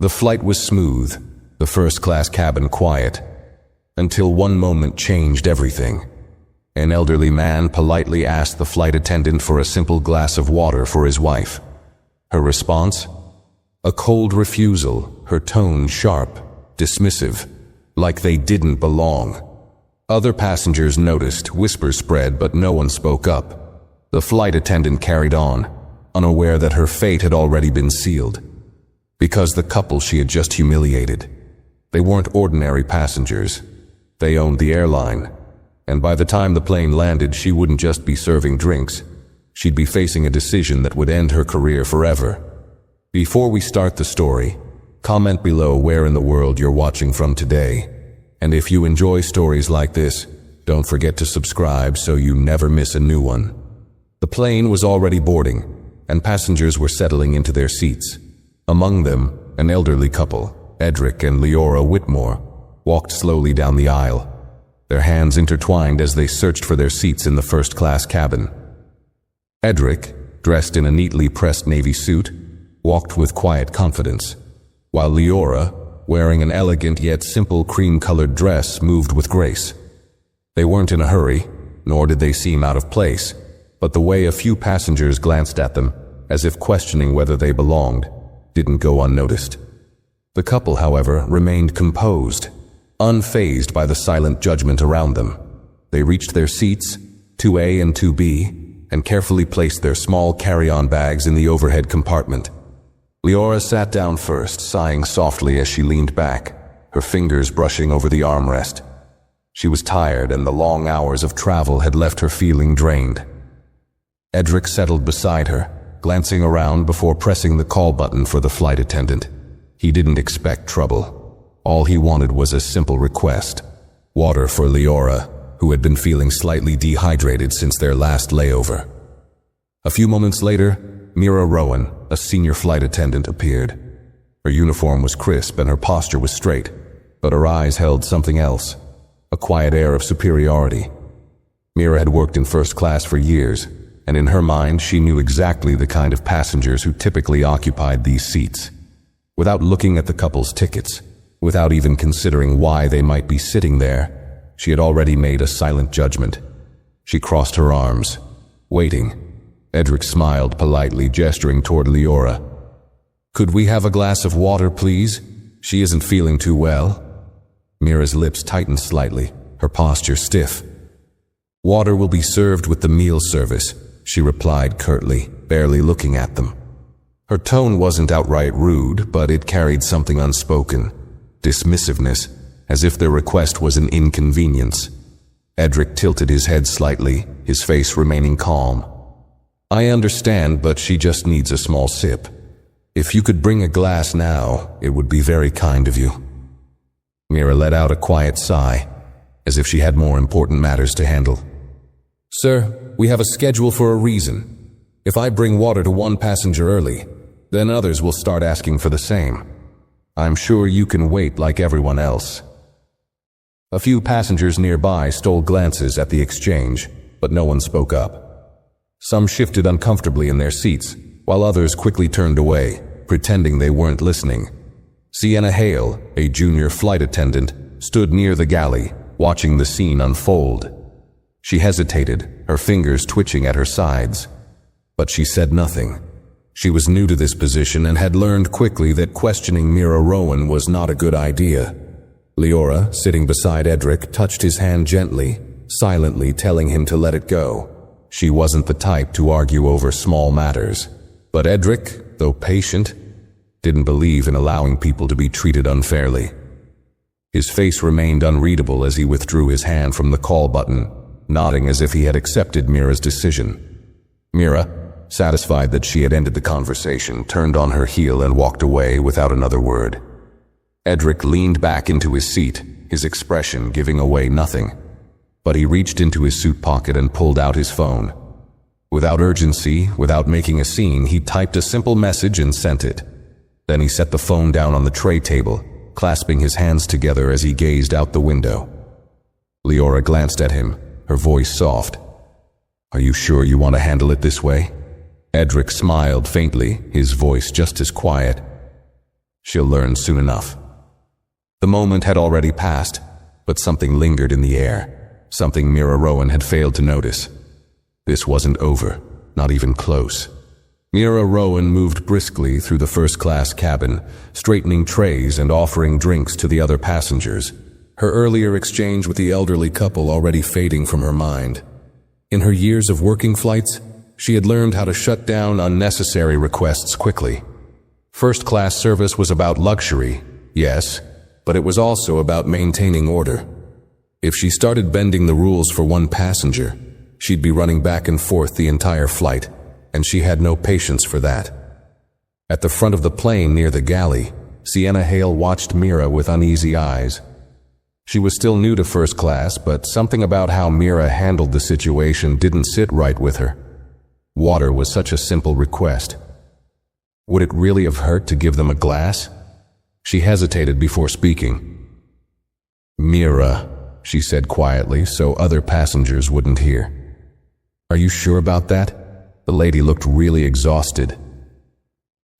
The flight was smooth, the first-class cabin quiet, until one moment changed everything. An elderly man politely asked the flight attendant for a simple glass of water for his wife. Her response? A cold refusal, her tone sharp, dismissive, like they didn't belong. Other passengers noticed, whispers spread, but no one spoke up. The flight attendant carried on, unaware that her fate had already been sealed. Because the couple she had just humiliated, they weren't ordinary passengers. They owned the airline, and by the time the plane landed, she wouldn't just be serving drinks. She'd be facing a decision that would end her career forever. Before we start the story, comment below where in the world you're watching from today. And if you enjoy stories like this, don't forget to subscribe so you never miss a new one. The plane was already boarding, and passengers were settling into their seats. Among them, an elderly couple, Edric and Leora Whitmore, walked slowly down the aisle, their hands intertwined as they searched for their seats in the first-class cabin. Edric, dressed in a neatly pressed navy suit, walked with quiet confidence, while Leora, wearing an elegant yet simple cream-colored dress, moved with grace. They weren't in a hurry, nor did they seem out of place, but the way a few passengers glanced at them, as if questioning whether they belonged, didn't go unnoticed. The couple, however, remained composed, unfazed by the silent judgment around them. They reached their seats, 2A and 2B, and carefully placed their small carry-on bags in the overhead compartment. Leora sat down first, sighing softly as she leaned back, her fingers brushing over the armrest. She was tired, and the long hours of travel had left her feeling drained. Edric settled beside her, glancing around before pressing the call button for the flight attendant. He didn't expect trouble. All he wanted was a simple request: water for Leora, who had been feeling slightly dehydrated since their last layover. A few moments later, Mira Rowan, a senior flight attendant, appeared. Her uniform was crisp and her posture was straight, but her eyes held something else, a quiet air of superiority. Mira had worked in first class for years, and in her mind she knew exactly the kind of passengers who typically occupied these seats. Without looking at the couple's tickets, without even considering why they might be sitting there, she had already made a silent judgment. She crossed her arms, waiting. Edric smiled politely, gesturing toward Leora. "Could we have a glass of water, please? She isn't feeling too well." Mira's lips tightened slightly, her posture stiff. "Water will be served with the meal service," she replied curtly, barely looking at them. Her tone wasn't outright rude, but it carried something unspoken, dismissiveness, as if their request was an inconvenience. Edric tilted his head slightly, his face remaining calm. "I understand, but she just needs a small sip. If you could bring a glass now, it would be very kind of you." Mira let out a quiet sigh, as if she had more important matters to handle. "Sir, we have a schedule for a reason. If I bring water to one passenger early, then others will start asking for the same. I'm sure you can wait like everyone else." A few passengers nearby stole glances at the exchange, but no one spoke up. Some shifted uncomfortably in their seats, while others quickly turned away, pretending they weren't listening. Sienna Hale, a junior flight attendant, stood near the galley, watching the scene unfold. She hesitated, her fingers twitching at her sides. But she said nothing. She was new to this position and had learned quickly that questioning Mira Rowan was not a good idea. Leora, sitting beside Edric, touched his hand gently, silently telling him to let it go. She wasn't the type to argue over small matters. But Edric, though patient, didn't believe in allowing people to be treated unfairly. His face remained unreadable as he withdrew his hand from the call button, nodding as if he had accepted Mira's decision. Mira, satisfied that she had ended the conversation, turned on her heel and walked away without another word. Edric leaned back into his seat, his expression giving away nothing. But he reached into his suit pocket and pulled out his phone. Without urgency, without making a scene, he typed a simple message and sent it. Then he set the phone down on the tray table, clasping his hands together as he gazed out the window. Leora glanced at him, her voice soft. "Are you sure you want to handle it this way?" Edric smiled faintly, his voice just as quiet. She'll learn soon enough. The moment had already passed, but something lingered in the air, something Mira Rowan had failed to notice. This wasn't over, not even close. Mira Rowan moved briskly through the first-class cabin, straightening trays and offering drinks to the other passengers, her earlier exchange with the elderly couple already fading from her mind. In her years of working flights, she had learned how to shut down unnecessary requests quickly. First-class service was about luxury, yes, but it was also about maintaining order. If she started bending the rules for one passenger, she'd be running back and forth the entire flight, and she had no patience for that. At the front of the plane near the galley, Sienna Hale watched Mira with uneasy eyes. She was still new to first class, but something about how Mira handled the situation didn't sit right with her. Water was such a simple request. Would it really have hurt to give them a glass? She hesitated before speaking. "Mira," she said quietly so other passengers wouldn't hear. "Are you sure about that?" The lady looked really exhausted.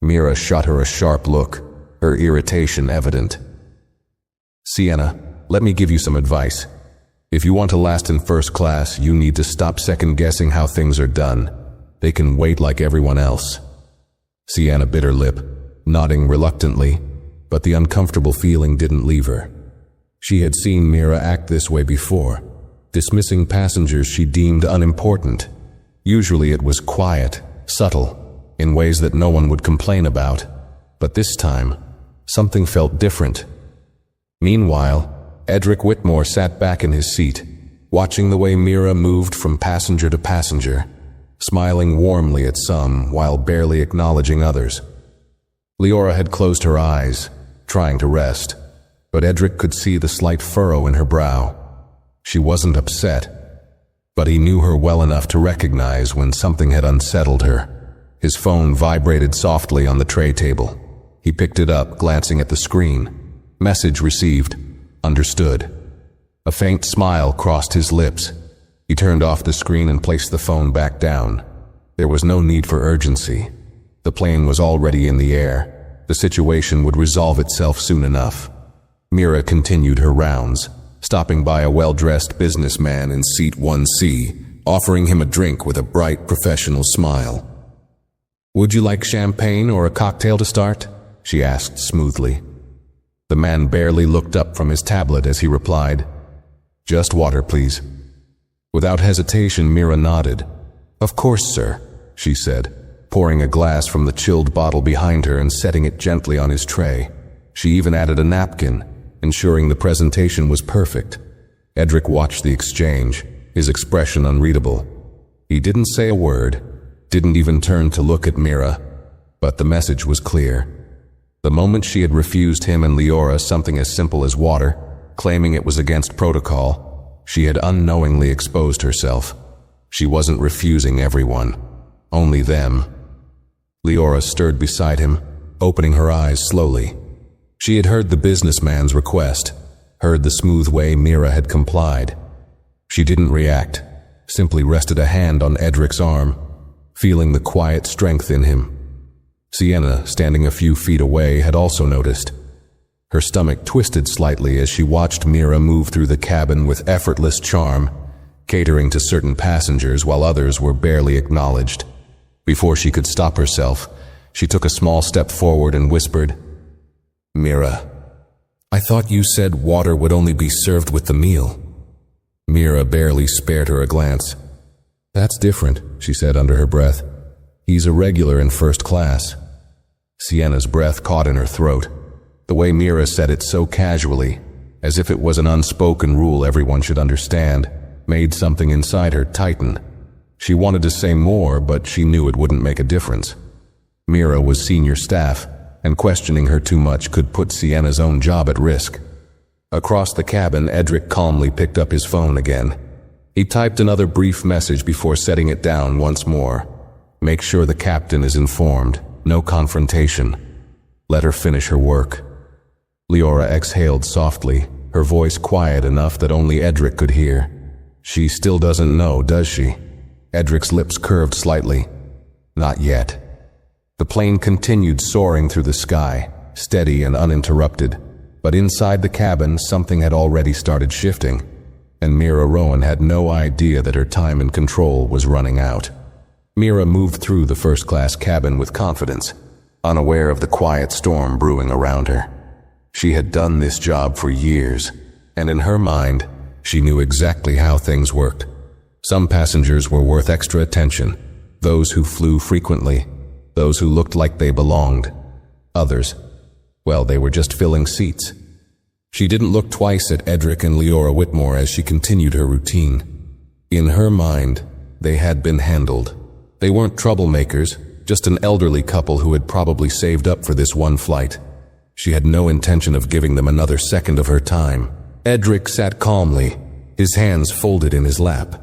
Mira shot her a sharp look, her irritation evident. "Sienna, let me give you some advice. If you want to last in first class, you need to stop second-guessing how things are done. They can wait like everyone else." Sienna bit her lip, nodding reluctantly, but the uncomfortable feeling didn't leave her. She had seen Mira act this way before, dismissing passengers she deemed unimportant. Usually it was quiet, subtle, in ways that no one would complain about, but this time, something felt different. Meanwhile, Edric Whitmore sat back in his seat, watching the way Mira moved from passenger to passenger, smiling warmly at some while barely acknowledging others. Leora had closed her eyes, trying to rest, but Edric could see the slight furrow in her brow. She wasn't upset, but he knew her well enough to recognize when something had unsettled her. His phone vibrated softly on the tray table. He picked it up, glancing at the screen. Message received. Understood. A faint smile crossed his lips. He turned off the screen and placed the phone back down. There was no need for urgency. The plane was already in the air. The situation would resolve itself soon enough. Mira continued her rounds, stopping by a well-dressed businessman in seat 1C, offering him a drink with a bright, professional smile. "Would you like champagne or a cocktail to start?" she asked smoothly. The man barely looked up from his tablet as he replied, "Just water, please." Without hesitation, Mira nodded. "Of course, sir," she said, pouring a glass from the chilled bottle behind her and setting it gently on his tray. She even added a napkin, ensuring the presentation was perfect. Edric watched the exchange, his expression unreadable. He didn't say a word, didn't even turn to look at Mira, but the message was clear. The moment she had refused him and Leora something as simple as water, claiming it was against protocol, she had unknowingly exposed herself. She wasn't refusing everyone, only them. Leora stirred beside him, opening her eyes slowly. She had heard the businessman's request, heard the smooth way Mira had complied. She didn't react, simply rested a hand on Edric's arm, feeling the quiet strength in him. Sienna, standing a few feet away, had also noticed. Her stomach twisted slightly as she watched Mira move through the cabin with effortless charm, catering to certain passengers while others were barely acknowledged. Before she could stop herself, she took a small step forward and whispered, "Mira, I thought you said water would only be served with the meal." Mira barely spared her a glance. "That's different," she said under her breath. "He's a regular in first class." Sienna's breath caught in her throat. The way Mira said it so casually, as if it was an unspoken rule everyone should understand, made something inside her tighten. She wanted to say more, but she knew it wouldn't make a difference. Mira was senior staff, and questioning her too much could put Sienna's own job at risk. Across the cabin, Edric calmly picked up his phone again. He typed another brief message before setting it down once more. "Make sure the captain is informed. No confrontation. Let her finish her work." Leora exhaled softly, her voice quiet enough that only Edric could hear. "She still doesn't know, does she?" Edric's lips curved slightly. "Not yet." The plane continued soaring through the sky, steady and uninterrupted. But inside the cabin, something had already started shifting, and Mira Rowan had no idea that her time in control was running out. Mira moved through the first-class cabin with confidence, unaware of the quiet storm brewing around her. She had done this job for years, and in her mind, she knew exactly how things worked. Some passengers were worth extra attention, those who flew frequently, those who looked like they belonged. Others, well, they were just filling seats. She didn't look twice at Edric and Leora Whitmore as she continued her routine. In her mind, they had been handled. They weren't troublemakers, just an elderly couple who had probably saved up for this one flight. She had no intention of giving them another second of her time. Edric sat calmly, his hands folded in his lap.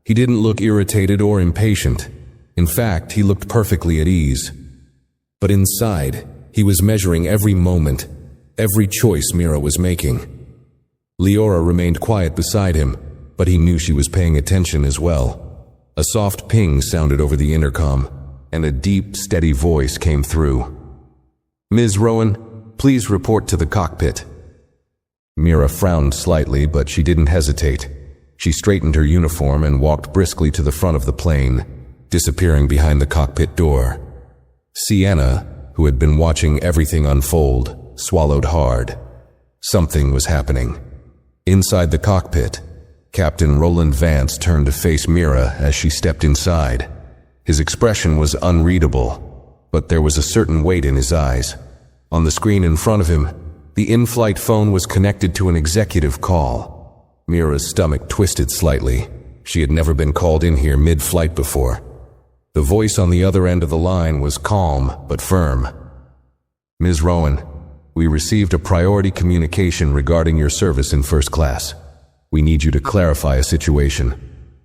He didn't look irritated or impatient. In fact, he looked perfectly at ease. But inside, he was measuring every moment, every choice Mira was making. Leora remained quiet beside him, but he knew she was paying attention as well. A soft ping sounded over the intercom, and a deep, steady voice came through. "Ms. Rowan, please report to the cockpit." Mira frowned slightly, but she didn't hesitate. She straightened her uniform and walked briskly to the front of the plane, disappearing behind the cockpit door. Sienna, who had been watching everything unfold, swallowed hard. Something was happening. Inside the cockpit, Captain Roland Vance turned to face Mira as she stepped inside. His expression was unreadable, but there was a certain weight in his eyes. On the screen in front of him, the in-flight phone was connected to an executive call. Mira's stomach twisted slightly. She had never been called in here mid-flight before. The voice on the other end of the line was calm but firm. "Ms. Rowan, we received a priority communication regarding your service in first class. We need you to clarify a situation."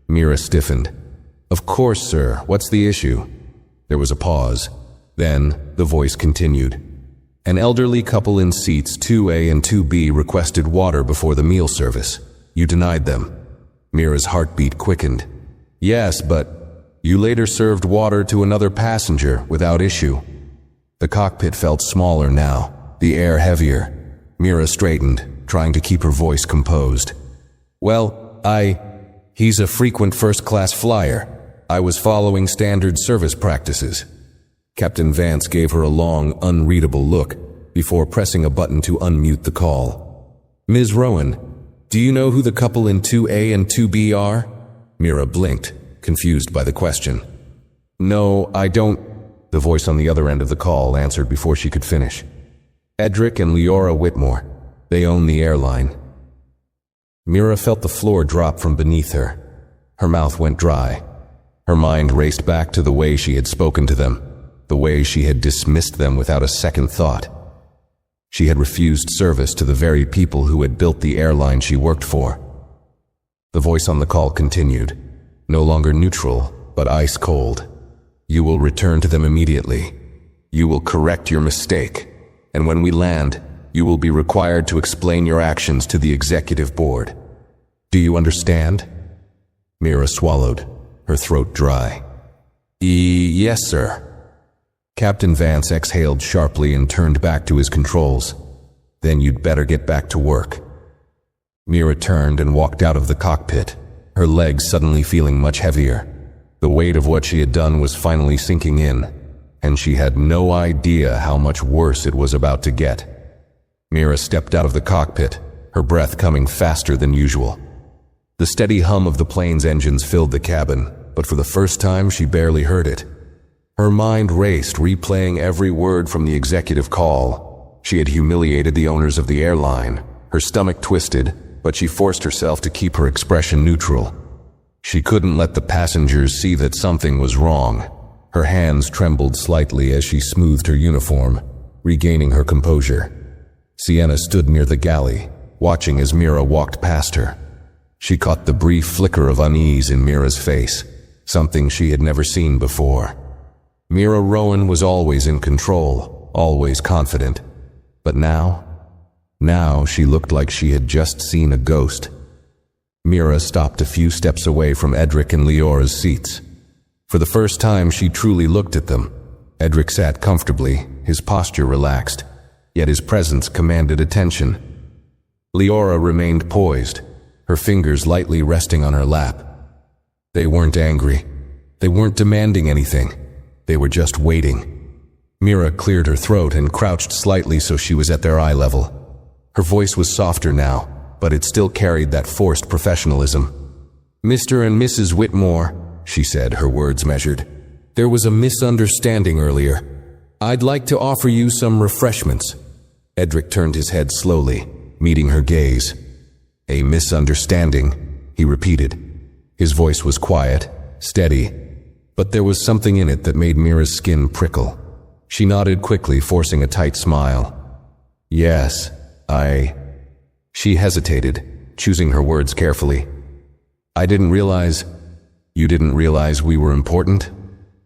Mira stiffened. "Of course, sir. What's the issue?" There was a pause. Then the voice continued. "An elderly couple in seats 2A and 2B requested water before the meal service. You denied them." Mira's heartbeat quickened. "Yes, but you later served water to another passenger without issue." The cockpit felt smaller now, the air heavier. Mira straightened, trying to keep her voice composed. "Well, he's a frequent first-class flyer. I was following standard service practices." Captain Vance gave her a long, unreadable look before pressing a button to unmute the call. "Ms. Rowan, do you know who the couple in 2A and 2B are?" Mira blinked, confused by the question. "No, I don't," the voice on the other end of the call answered before she could finish. "Edric and Leora Whitmore. They own the airline." Mira felt the floor drop from beneath her. Her mouth went dry. Her mind raced back to the way she had spoken to them, the way she had dismissed them without a second thought. She had refused service to the very people who had built the airline she worked for. The voice on the call continued, no longer neutral, but ice cold. "You will return to them immediately. You will correct your mistake, and when we land, you will be required to explain your actions to the executive board. Do you understand?" Mira swallowed, her throat dry. Yes, sir." Captain Vance exhaled sharply and turned back to his controls. "Then you'd better get back to work." Mira turned and walked out of the cockpit, her legs suddenly feeling much heavier. The weight of what she had done was finally sinking in, and she had no idea how much worse it was about to get. Mira stepped out of the cockpit, her breath coming faster than usual. The steady hum of the plane's engines filled the cabin, but for the first time she barely heard it. Her mind raced, replaying every word from the executive call. She had humiliated the owners of the airline. Her stomach twisted, but she forced herself to keep her expression neutral. She couldn't let the passengers see that something was wrong. Her hands trembled slightly as she smoothed her uniform, regaining her composure. Sienna stood near the galley, watching as Mira walked past her. She caught the brief flicker of unease in Mira's face, something she had never seen before. Mira Rowan was always in control, always confident. But now she looked like she had just seen a ghost. Mira stopped a few steps away from Edric and Leora's seats. For the first time, she truly looked at them. Edric sat comfortably, his posture relaxed. yet his presence commanded attention. Leora remained poised, her fingers lightly resting on her lap. They weren't angry. They weren't demanding anything. They were just waiting. Mira cleared her throat and crouched slightly so she was at their eye level. Her voice was softer now, but it still carried that forced professionalism. "Mr. and Mrs. Whitmore," she said, her words measured. "There was a misunderstanding earlier. I'd like to offer you some refreshments." Edric turned his head slowly, meeting her gaze. "A misunderstanding," he repeated. His voice was quiet, steady, but there was something in it that made Mira's skin prickle. She nodded quickly, forcing a tight smile. "Yes, She hesitated, choosing her words carefully. "I didn't realize—" "You didn't realize we were important?"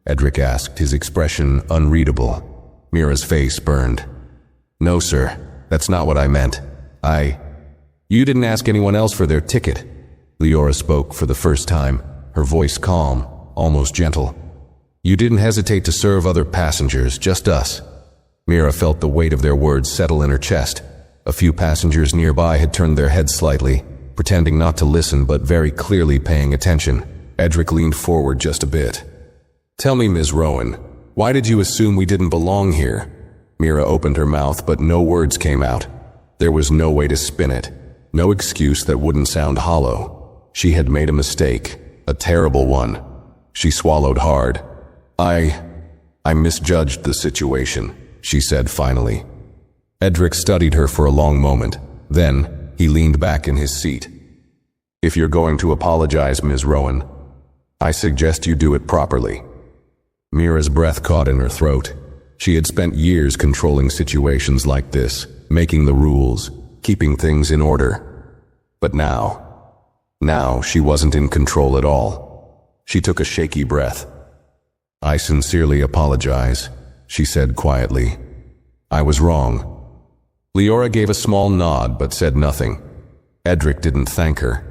Edric asked, his expression unreadable. Mira's face burned. "No, sir, that's not what I meant. You didn't ask anyone else for their ticket." Leora spoke for the first time, her voice calm, almost gentle. "You didn't hesitate to serve other passengers, just us." Mira felt the weight of their words settle in her chest. A few passengers nearby had turned their heads slightly, pretending not to listen but very clearly paying attention. Edric leaned forward just a bit. "Tell me, Ms. Rowan, why did you assume we didn't belong here?" Mira opened her mouth, but no words came out. There was no way to spin it, no excuse that wouldn't sound hollow. She had made a mistake, a terrible one. She swallowed hard. I misjudged the situation," she said finally. Edric studied her for a long moment. Then, he leaned back in his seat. "If you're going to apologize, Ms. Rowan, I suggest you do it properly." Mira's breath caught in her throat. She had spent years controlling situations like this, making the rules, keeping things in order. But now she wasn't in control at all. She took a shaky breath. "I sincerely apologize," she said quietly. "I was wrong." Leora gave a small nod but said nothing. Edric didn't thank her.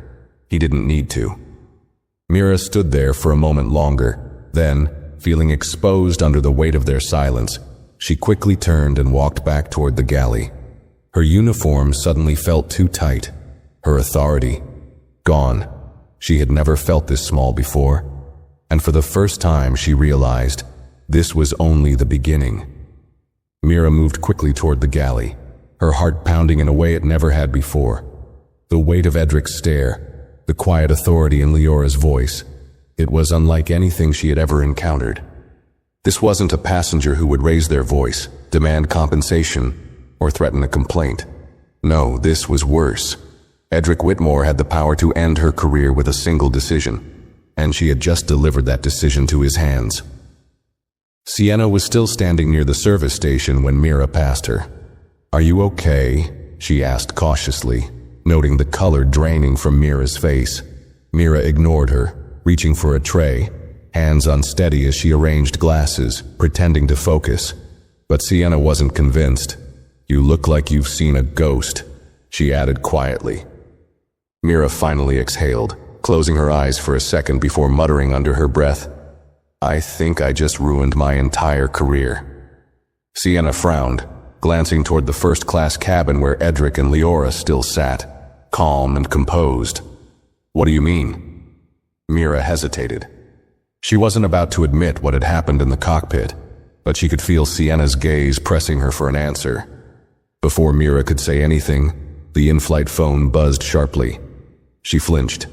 He didn't need to. Mira stood there for a moment longer. Then, feeling exposed under the weight of their silence, she quickly turned and walked back toward the galley. Her uniform suddenly felt too tight. Her authority gone. She had never felt this small before, and for the first time she realized this was only the beginning. Mira moved quickly toward the galley, her heart pounding in a way it never had before. The weight of Edric's stare, the quiet authority in Leora's voice, it was unlike anything she had ever encountered. This wasn't a passenger who would raise their voice, demand compensation, or threaten a complaint. No, this was worse. Edric Whitmore had the power to end her career with a single decision, and she had just delivered that decision to his hands. Sienna was still standing near the service station when Mira passed her. "Are you okay?" she asked cautiously, noting the color draining from Mira's face. Mira ignored her, reaching for a tray, hands unsteady as she arranged glasses, pretending to focus. But Sienna wasn't convinced. "You look like you've seen a ghost," she added quietly. Mira finally exhaled, closing her eyes for a second before muttering under her breath, "I think I just ruined my entire career." Sienna frowned, glancing toward the first-class cabin where Edric and Leora still sat, calm and composed. "What do you mean?" Mira hesitated. She wasn't about to admit what had happened in the cockpit, but she could feel Sienna's gaze pressing her for an answer. Before Mira could say anything, the in-flight phone buzzed sharply. She flinched.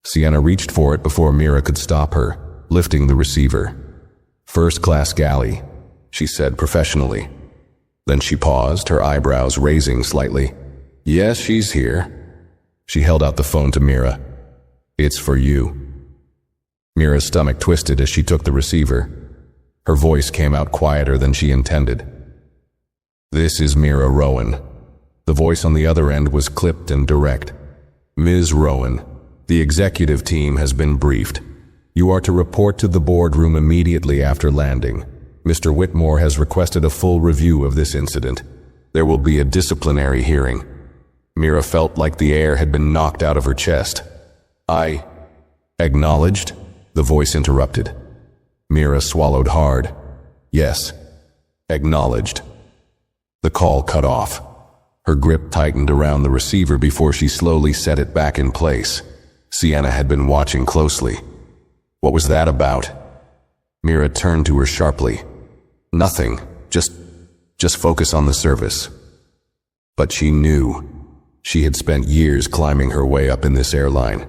Sienna reached for it before Mira could stop her, lifting the receiver. "First-class galley," she said professionally. Then she paused, her eyebrows raising slightly. "Yes, she's here." She held out the phone to Mira. "It's for you." Mira's stomach twisted as she took the receiver. Her voice came out quieter than she intended. "This is Mira Rowan." The voice on the other end was clipped and direct. "Ms. Rowan, the executive team has been briefed. You are to report to the boardroom immediately after landing. Mr. Whitmore has requested a full review of this incident. There will be a disciplinary hearing." Mira felt like the air had been knocked out of her chest. "I acknowledged," the voice interrupted. Mira swallowed hard. "Yes, acknowledged." The call cut off. Her grip tightened around the receiver before she slowly set it back in place. Sienna had been watching closely. What was that about? Mira turned to her sharply. Nothing. Just focus on the service. But she knew. She had spent years climbing her way up in this airline.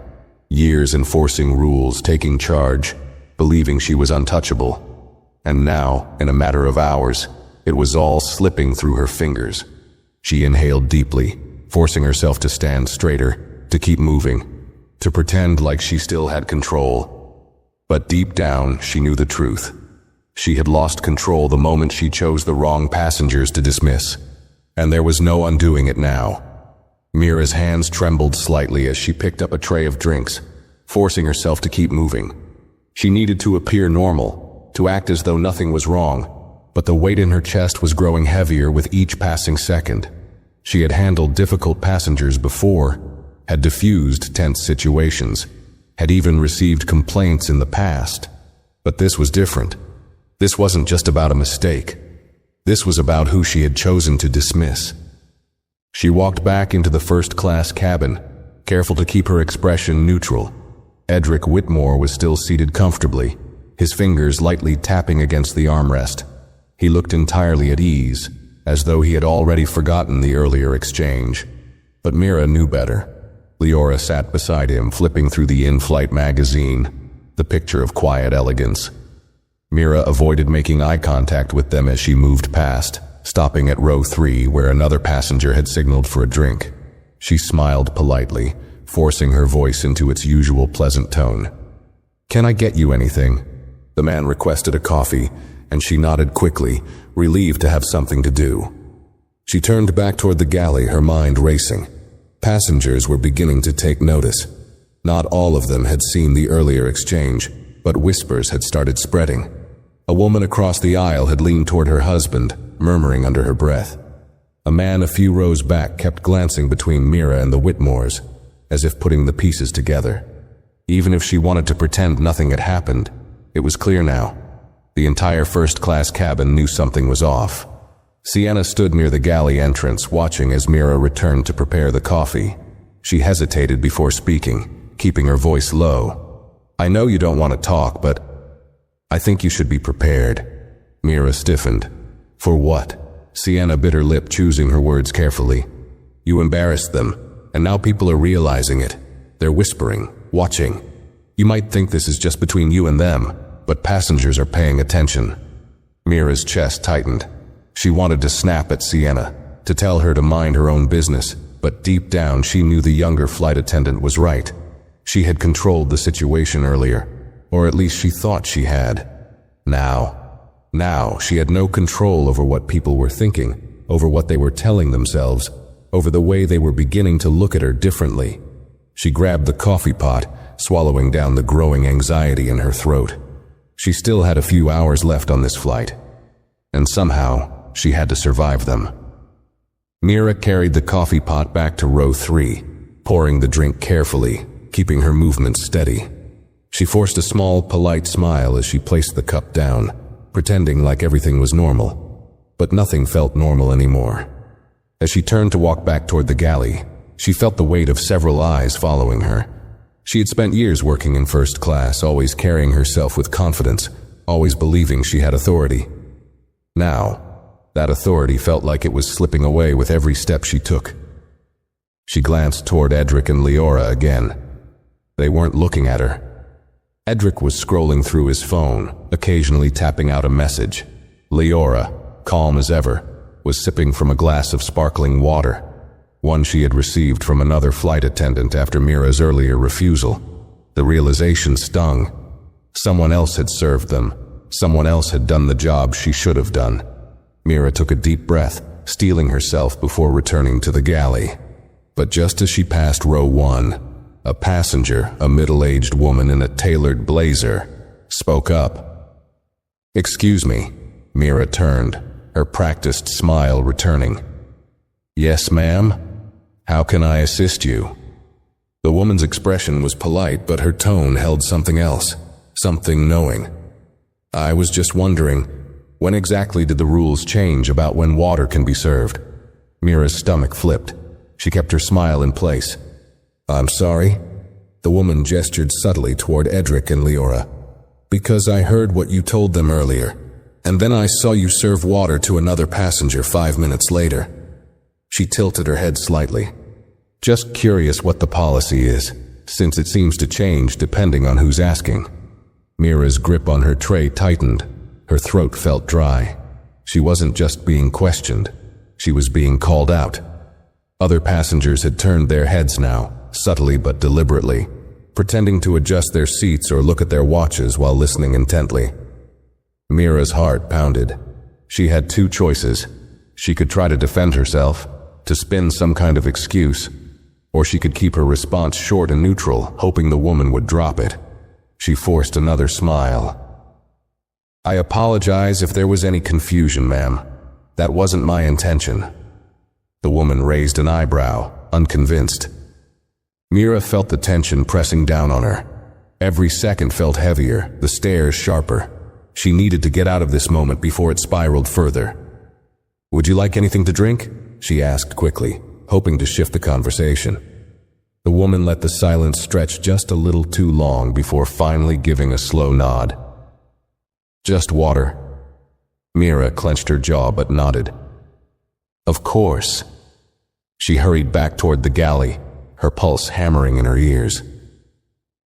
Years enforcing rules, taking charge, believing she was untouchable. And now, in a matter of hours, it was all slipping through her fingers. She inhaled deeply, forcing herself to stand straighter, to keep moving, to pretend like she still had control. But deep down, she knew the truth. She had lost control the moment she chose the wrong passengers to dismiss. And there was no undoing it now. Mira's hands trembled slightly as she picked up a tray of drinks, forcing herself to keep moving. She needed to appear normal, to act as though nothing was wrong, but the weight in her chest was growing heavier with each passing second. She had handled difficult passengers before, had diffused tense situations, had even received complaints in the past. But this was different. This wasn't just about a mistake. This was about who she had chosen to dismiss. She walked back into the first-class cabin, careful to keep her expression neutral. Edric Whitmore was still seated comfortably, his fingers lightly tapping against the armrest. He looked entirely at ease, as though he had already forgotten the earlier exchange. But Mira knew better. Leora sat beside him, flipping through the in-flight magazine, the picture of quiet elegance. Mira avoided making eye contact with them as she moved past, stopping at row 3 where another passenger had signaled for a drink. She smiled politely, forcing her voice into its usual pleasant tone. "Can I get you anything?" The man requested a coffee, and she nodded quickly, relieved to have something to do. She turned back toward the galley, her mind racing. Passengers were beginning to take notice. Not all of them had seen the earlier exchange, but whispers had started spreading. A woman across the aisle had leaned toward her husband, murmuring under her breath. A man a few rows back kept glancing between Mira and the Whitmores, as if putting the pieces together. Even if she wanted to pretend nothing had happened, it was clear now. The entire first-class cabin knew something was off. Sienna stood near the galley entrance, watching as Mira returned to prepare the coffee. She hesitated before speaking, keeping her voice low. "I know you don't want to talk, but I think you should be prepared." Mira stiffened. "For what?" Sienna bit her lip, choosing her words carefully. "You embarrassed them, and now people are realizing it. They're whispering, watching. You might think this is just between you and them, but passengers are paying attention." Mira's chest tightened. She wanted to snap at Sienna, to tell her to mind her own business, but deep down she knew the younger flight attendant was right. She had controlled the situation earlier, or at least she thought she had. Now she had no control over what people were thinking, over what they were telling themselves, over the way they were beginning to look at her differently. She grabbed the coffee pot, swallowing down the growing anxiety in her throat. She still had a few hours left on this flight, and somehow she had to survive them. Mira carried the coffee pot back to row 3, pouring the drink carefully, keeping her movements steady. She forced a small, polite smile as she placed the cup down, pretending like everything was normal. But nothing felt normal anymore. As she turned to walk back toward the galley, she felt the weight of several eyes following her. She had spent years working in first class, always carrying herself with confidence, always believing she had authority. Now, that authority felt like it was slipping away with every step she took. She glanced toward Edric and Leora again. They weren't looking at her. Edric was scrolling through his phone, occasionally tapping out a message. Leora, calm as ever, was sipping from a glass of sparkling water, one she had received from another flight attendant after Mira's earlier refusal. The realization stung. Someone else had served them. Someone else had done the job she should have done. Mira took a deep breath, steeling herself before returning to the galley. But just as she passed row 1, a passenger, a middle-aged woman in a tailored blazer, spoke up. "Excuse me." Mira turned, her practiced smile returning. "Yes, ma'am? How can I assist you?" The woman's expression was polite, but her tone held something else, something knowing. "I was just wondering, When exactly did the rules change about when water can be served? Mira's stomach flipped. She kept her smile in place. I'm sorry. The woman gestured subtly toward Edric and Leora. Because I heard what you told them earlier, and then I saw you serve water to another passenger 5 minutes later. She tilted her head slightly. Just curious what the policy is, since it seems to change depending on who's asking. Mira's grip on her tray tightened. Her throat felt dry. She wasn't just being questioned. She was being called out. Other passengers had turned their heads now, subtly but deliberately, pretending to adjust their seats or look at their watches while listening intently. Mira's heart pounded. She had two choices. She could try to defend herself, to spin some kind of excuse, or she could keep her response short and neutral, hoping the woman would drop it. She forced another smile. I apologize if there was any confusion, ma'am. That wasn't my intention. The woman raised an eyebrow, unconvinced. Mira felt the tension pressing down on her. Every second felt heavier, the stares sharper. She needed to get out of this moment before it spiraled further. Would you like anything to drink? She asked quickly, hoping to shift the conversation. The woman let the silence stretch just a little too long before finally giving a slow nod. Just water. Mira clenched her jaw but nodded. Of course. She hurried back toward the galley, her pulse hammering in her ears.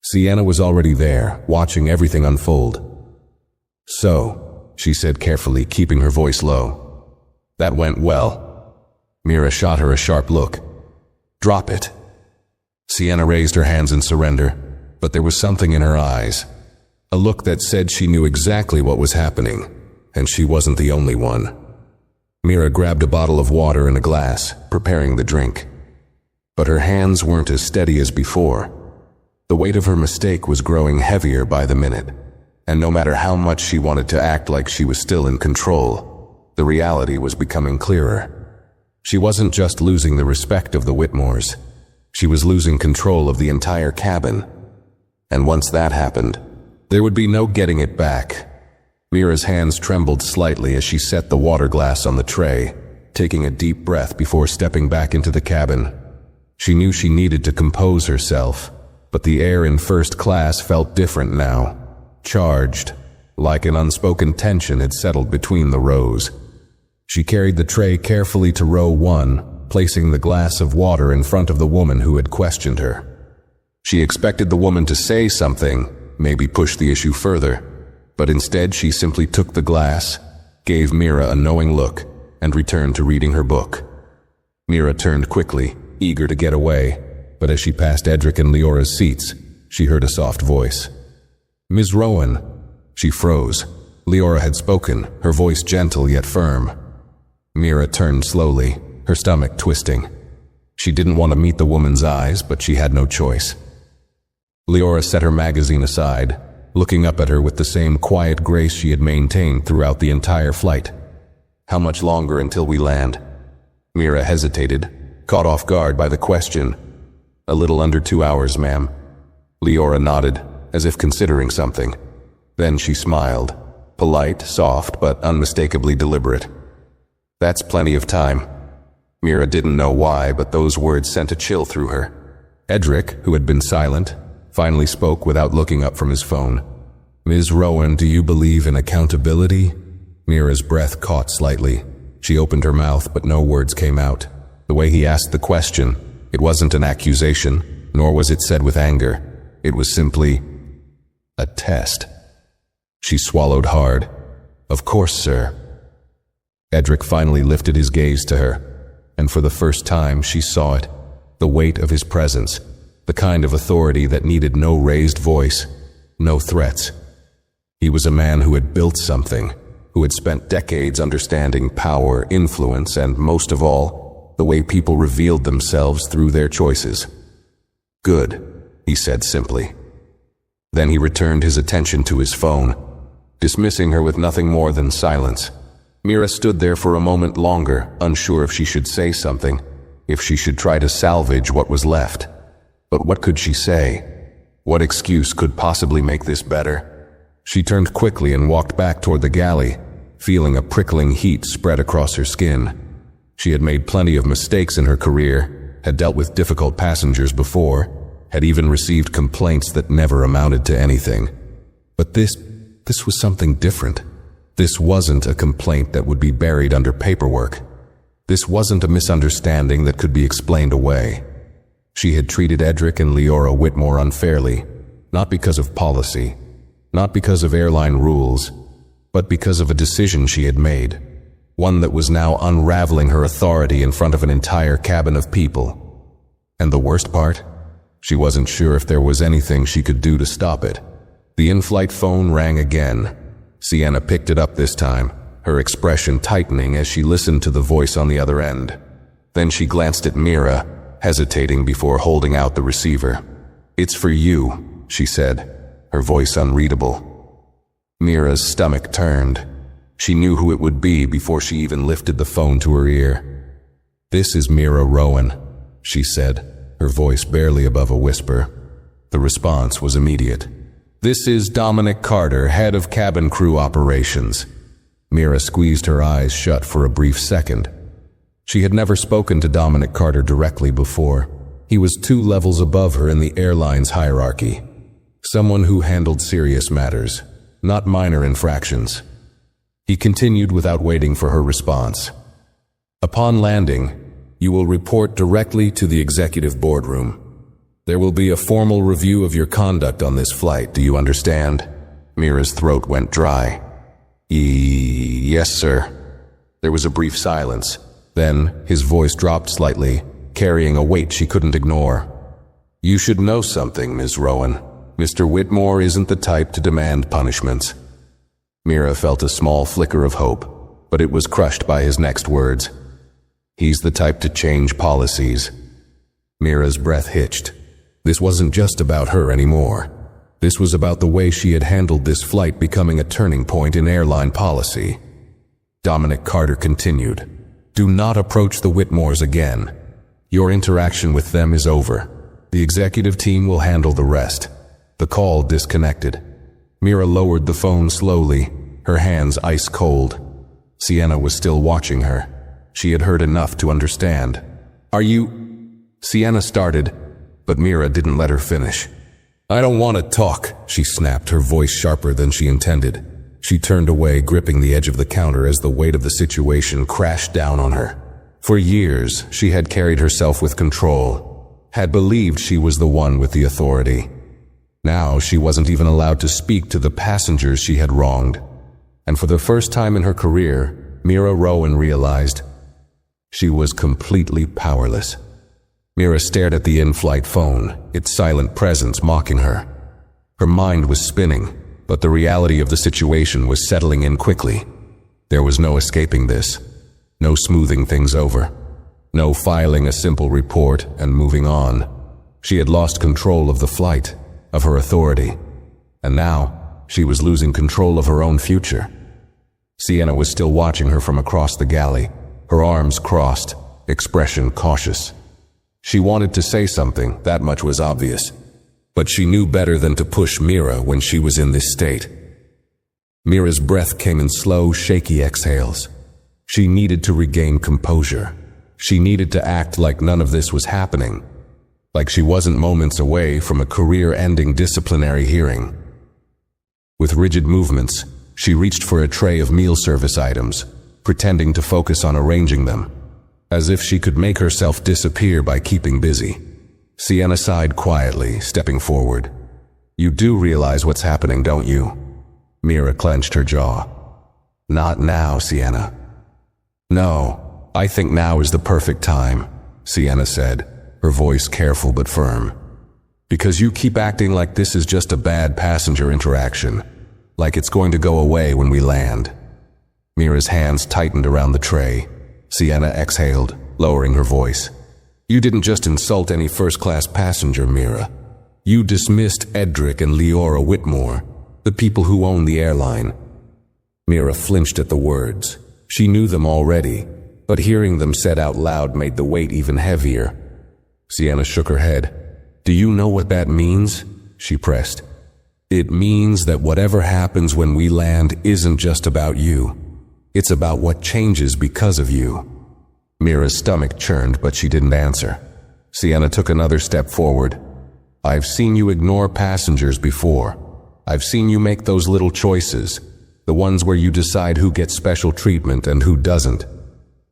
Sienna was already there, watching everything unfold. So, she said carefully, keeping her voice low. That went well. Mira shot her a sharp look. Drop it. Sienna raised her hands in surrender, but there was something in her eyes. A look that said she knew exactly what was happening, and she wasn't the only one. Mira grabbed a bottle of water and a glass, preparing the drink. But her hands weren't as steady as before. The weight of her mistake was growing heavier by the minute, and no matter how much she wanted to act like she was still in control, the reality was becoming clearer. She wasn't just losing the respect of the Whitmores. She was losing control of the entire cabin. And once that happened, there would be no getting it back. Mira's hands trembled slightly as she set the water glass on the tray, taking a deep breath before stepping back into the cabin. She knew she needed to compose herself, but the air in first class felt different now, charged, like an unspoken tension had settled between the rows. She carried the tray carefully to row 1, placing the glass of water in front of the woman who had questioned her. She expected the woman to say something, maybe push the issue further, but instead she simply took the glass, gave Mira a knowing look, and returned to reading her book. Mira turned quickly, eager to get away, but as she passed Edric and Leora's seats, she heard a soft voice. Ms. Rowan. She froze. Leora had spoken, her voice gentle yet firm. Mira turned slowly, her stomach twisting. She didn't want to meet the woman's eyes, but she had no choice. Leora set her magazine aside, looking up at her with the same quiet grace she had maintained throughout the entire flight. How much longer until we land? Mira hesitated, caught off guard by the question. A little under 2 hours, ma'am. Leora nodded, as if considering something. Then she smiled, polite, soft, but unmistakably deliberate. That's plenty of time. Mira didn't know why, but those words sent a chill through her. Edric, who had been silent, finally spoke without looking up from his phone. Ms. Rowan, do you believe in accountability? Mira's breath caught slightly. She opened her mouth, but no words came out. The way he asked the question, it wasn't an accusation, nor was it said with anger. It was simply a test. She swallowed hard. Of course, sir. Edric finally lifted his gaze to her, and for the first time she saw it, the weight of his presence, the kind of authority that needed no raised voice, no threats. He was a man who had built something, who had spent decades understanding power, influence, and most of all, the way people revealed themselves through their choices. Good, he said simply. Then he returned his attention to his phone, dismissing her with nothing more than silence. Mira stood there for a moment longer, unsure if she should say something, if she should try to salvage what was left. But what could she say? What excuse could possibly make this better? She turned quickly and walked back toward the galley, feeling a prickling heat spread across her skin. She had made plenty of mistakes in her career, had dealt with difficult passengers before, had even received complaints that never amounted to anything. But this was something different. This wasn't a complaint that would be buried under paperwork. This wasn't a misunderstanding that could be explained away. She had treated Edric and Leora Whitmore unfairly, not because of policy, not because of airline rules, but because of a decision she had made, one that was now unraveling her authority in front of an entire cabin of people. And the worst part? She wasn't sure if there was anything she could do to stop it. The in-flight phone rang again. Sienna picked it up this time, her expression tightening as she listened to the voice on the other end. Then she glanced at Mira, hesitating before holding out the receiver. "It's for you," she said, her voice unreadable. Mira's stomach turned. She knew who it would be before she even lifted the phone to her ear. "This is Mira Rowan," she said, her voice barely above a whisper. The response was immediate. "This is Dominic Carter, head of cabin crew operations." Mira squeezed her eyes shut for a brief second. She had never spoken to Dominic Carter directly before. He was 2 levels above her in the airline's hierarchy. Someone who handled serious matters, not minor infractions. He continued without waiting for her response. "Upon landing, you will report directly to the executive boardroom. There will be a formal review of your conduct on this flight, do you understand?" Mira's throat went dry. "Yes, sir." There was a brief silence. Then, his voice dropped slightly, carrying a weight she couldn't ignore. "You should know something, Ms. Rowan. Mr. Whitmore isn't the type to demand punishments." Mira felt a small flicker of hope, but it was crushed by his next words. "He's the type to change policies." Mira's breath hitched. This wasn't just about her anymore. This was about the way she had handled this flight becoming a turning point in airline policy. Dominic Carter continued, "Do not approach the Whitmores again. Your interaction with them is over. The executive team will handle the rest." The call disconnected. Mira lowered the phone slowly, her hands ice cold. Sienna was still watching her. She had heard enough to understand. "Are you—" Sienna started, but Mira didn't let her finish. "I don't want to talk," she snapped, her voice sharper than she intended. She turned away, gripping the edge of the counter as the weight of the situation crashed down on her. For years, she had carried herself with control, had believed she was the one with the authority. Now she wasn't even allowed to speak to the passengers she had wronged. And for the first time in her career, Mira Rowan realized she was completely powerless. Mira stared at the in-flight phone, its silent presence mocking her. Her mind was spinning, but the reality of the situation was settling in quickly. There was no escaping this, no smoothing things over, no filing a simple report and moving on. She had lost control of the flight, of her authority, and now she was losing control of her own future. Sienna was still watching her from across the galley, her arms crossed, expression cautious. She wanted to say something, that much was obvious, but she knew better than to push Mira when she was in this state. Mira's breath came in slow, shaky exhales. She needed to regain composure. She needed to act like none of this was happening, like she wasn't moments away from a career-ending disciplinary hearing. With rigid movements, she reached for a tray of meal service items, pretending to focus on arranging them, as if she could make herself disappear by keeping busy. Sienna sighed quietly, stepping forward. "You do realize what's happening, don't you?" Mira clenched her jaw. "Not now, Sienna." "No, I think now is the perfect time," Sienna said, her voice careful but firm. "Because you keep acting like this is just a bad passenger interaction, like it's going to go away when we land." Mira's hands tightened around the tray. Sienna exhaled, lowering her voice. "You didn't just insult any first-class passenger, Mira. You dismissed Edric and Leora Whitmore, the people who own the airline." Mira flinched at the words. She knew them already, but hearing them said out loud made the weight even heavier. Sienna shook her head. "Do you know what that means?" she pressed. "It means that whatever happens when we land isn't just about you. It's about what changes because of you." Mira's stomach churned, but she didn't answer. Sienna took another step forward. "I've seen you ignore passengers before. I've seen you make those little choices, the ones where you decide who gets special treatment and who doesn't."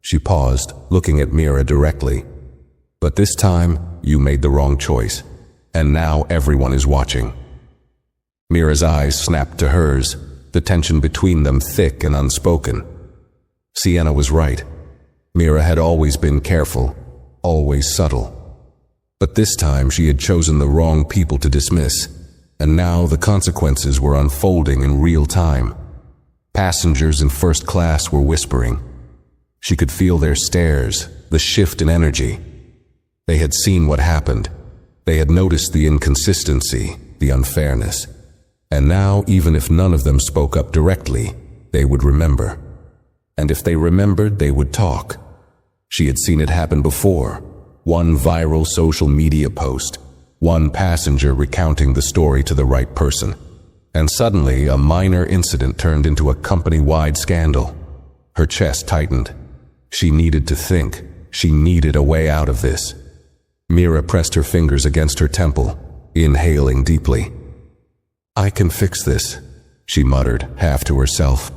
She paused, looking at Mira directly. "But this time, you made the wrong choice, and now everyone is watching." Mira's eyes snapped to hers, the tension between them thick and unspoken. Sienna was right. Mira had always been careful, always subtle. But this time she had chosen the wrong people to dismiss, and now the consequences were unfolding in real time. Passengers in first class were whispering. She could feel their stares, the shift in energy. They had seen what happened. They had noticed the inconsistency, the unfairness. And now, even if none of them spoke up directly, they would remember. And if they remembered, they would talk. She had seen it happen before. One viral social media post, one passenger recounting the story to the right person. And suddenly, a minor incident turned into a company-wide scandal. Her chest tightened. She needed to think. She needed a way out of this. Mira pressed her fingers against her temple, inhaling deeply. "I can fix this," she muttered, half to herself.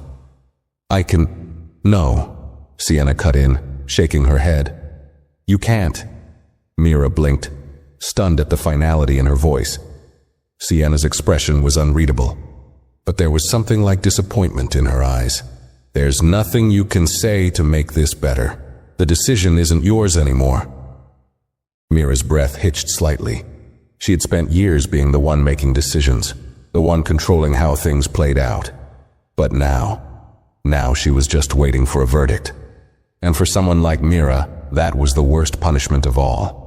No, Sienna cut in, shaking her head. "You can't." Mira blinked, stunned at the finality in her voice. Sienna's expression was unreadable, but there was something like disappointment in her eyes. "There's nothing you can say to make this better. The decision isn't yours anymore." Mira's breath hitched slightly. She had spent years being the one making decisions, the one controlling how things played out. But now she was just waiting for a verdict. And for someone like Mira, that was the worst punishment of all.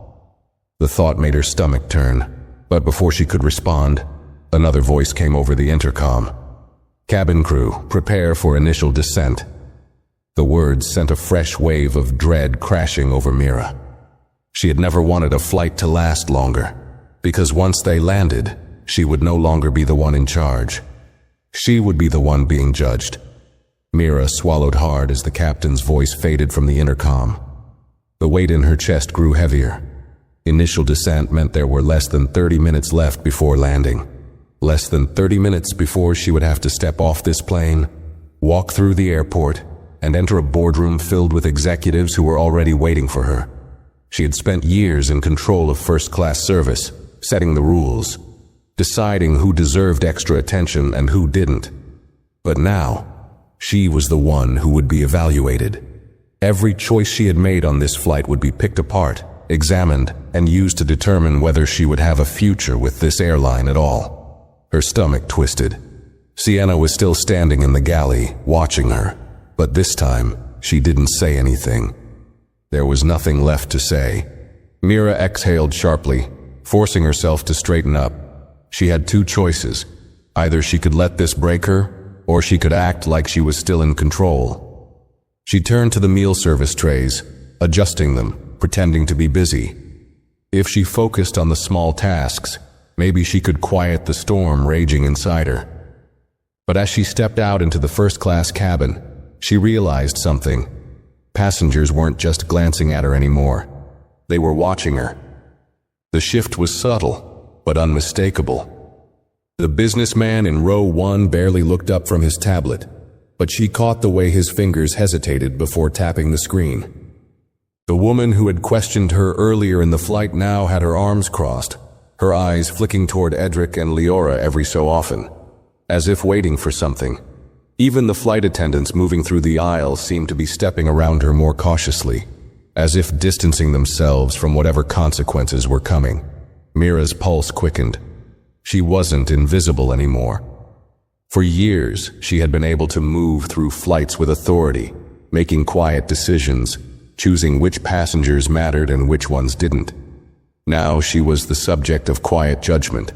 The thought made her stomach turn, but before she could respond, another voice came over the intercom. "Cabin crew, prepare for initial descent." The words sent a fresh wave of dread crashing over Mira. She had never wanted a flight to last longer, because once they landed, she would no longer be the one in charge. She would be the one being judged. Mira swallowed hard as the captain's voice faded from the intercom. The weight in her chest grew heavier. Initial descent meant there were less than 30 minutes left before landing. Less than 30 minutes before she would have to step off this plane, walk through the airport, and enter a boardroom filled with executives who were already waiting for her. She had spent years in control of first-class service, setting the rules, deciding who deserved extra attention and who didn't. But now, she was the one who would be evaluated. Every choice she had made on this flight would be picked apart, examined, and used to determine whether she would have a future with this airline at all. Her stomach twisted. Sienna was still standing in the galley, watching her, but this time, she didn't say anything. There was nothing left to say. Mira exhaled sharply, forcing herself to straighten up. She had two choices. Either she could let this break her, or she could act like she was still in control. She turned to the meal service trays, adjusting them, pretending to be busy. If she focused on the small tasks, maybe she could quiet the storm raging inside her. But as she stepped out into the first-class cabin, she realized something. Passengers weren't just glancing at her anymore. They were watching her. The shift was subtle, but unmistakable. The businessman in row 1 barely looked up from his tablet, but she caught the way his fingers hesitated before tapping the screen. The woman who had questioned her earlier in the flight now had her arms crossed, her eyes flicking toward Edric and Leora every so often, as if waiting for something. Even the flight attendants moving through the aisle seemed to be stepping around her more cautiously, as if distancing themselves from whatever consequences were coming. Mira's pulse quickened. She wasn't invisible anymore. For years, she had been able to move through flights with authority, making quiet decisions, choosing which passengers mattered and which ones didn't. Now she was the subject of quiet judgment.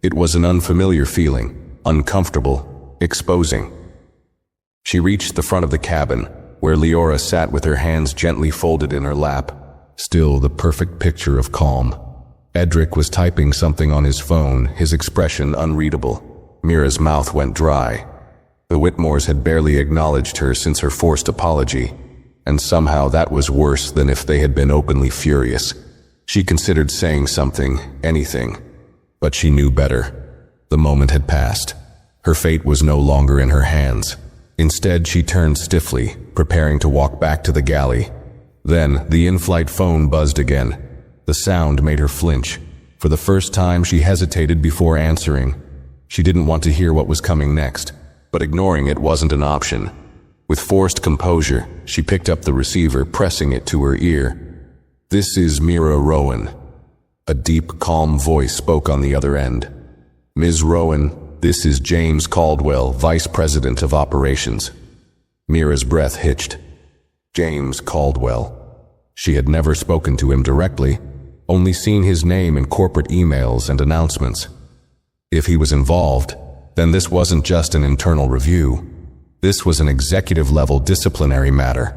It was an unfamiliar feeling, uncomfortable, exposing. She reached the front of the cabin, where Leora sat with her hands gently folded in her lap, still the perfect picture of calm. Edric was typing something on his phone, his expression unreadable. Mira's mouth went dry. The Whitmores had barely acknowledged her since her forced apology, and somehow that was worse than if they had been openly furious. She considered saying something, anything, but she knew better. The moment had passed. Her fate was no longer in her hands. Instead, she turned stiffly, preparing to walk back to the galley. Then, the in-flight phone buzzed again. The sound made her flinch. For the first time, she hesitated before answering. She didn't want to hear what was coming next, but ignoring it wasn't an option. With forced composure, she picked up the receiver, pressing it to her ear. "This is Mira Rowan." A deep, calm voice spoke on the other end. "Ms. Rowan, this is James Caldwell, Vice President of Operations." Mira's breath hitched. James Caldwell. She had never spoken to him directly, only seen his name in corporate emails and announcements. If he was involved, then this wasn't just an internal review. This was an executive-level disciplinary matter.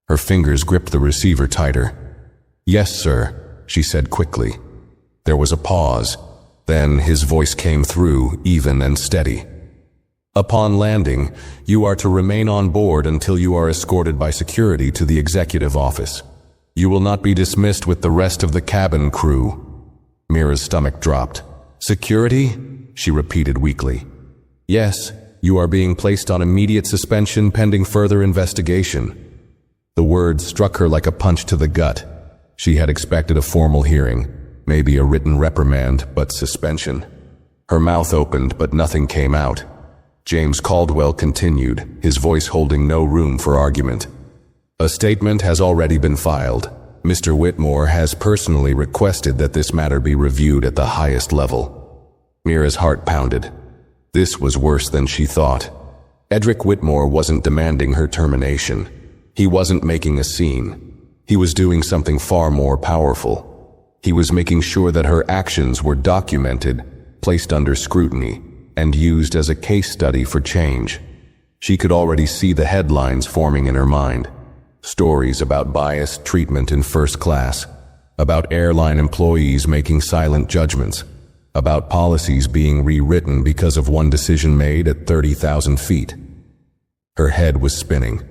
Her fingers gripped the receiver tighter. "Yes, sir," she said quickly. There was a pause. Then his voice came through, even and steady. "Upon landing, you are to remain on board until you are escorted by security to the executive office. You will not be dismissed with the rest of the cabin crew." Mira's stomach dropped. "Security?" she repeated weakly. "Yes, you are being placed on immediate suspension pending further investigation." The words struck her like a punch to the gut. She had expected a formal hearing, maybe a written reprimand, but suspension. Her mouth opened, but nothing came out. James Caldwell continued, his voice holding no room for argument. "A statement has already been filed. Mr. Whitmore has personally requested that this matter be reviewed at the highest level." Mira's heart pounded. This was worse than she thought. Edric Whitmore wasn't demanding her termination. He wasn't making a scene. He was doing something far more powerful. He was making sure that her actions were documented, placed under scrutiny, and used as a case study for change. She could already see the headlines forming in her mind. Stories about biased treatment in first class, about airline employees making silent judgments, about policies being rewritten because of one decision made at 30,000 feet. Her head was spinning.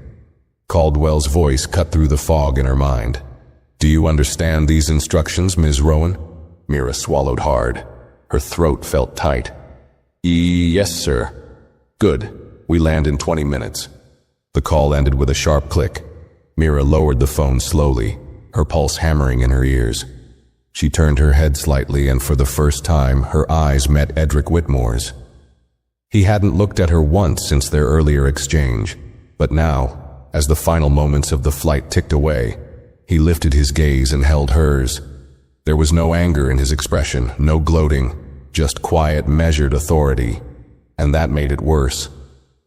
Caldwell's voice cut through the fog in her mind. "Do you understand these instructions, Ms. Rowan?" Mira swallowed hard. Her throat felt tight. "Yes, sir." "Good. We land in 20 minutes." The call ended with a sharp click. Mira lowered the phone slowly, her pulse hammering in her ears. She turned her head slightly, and for the first time, her eyes met Edric Whitmore's. He hadn't looked at her once since their earlier exchange, but now, as the final moments of the flight ticked away, he lifted his gaze and held hers. There was no anger in his expression, no gloating, just quiet, measured authority. And that made it worse,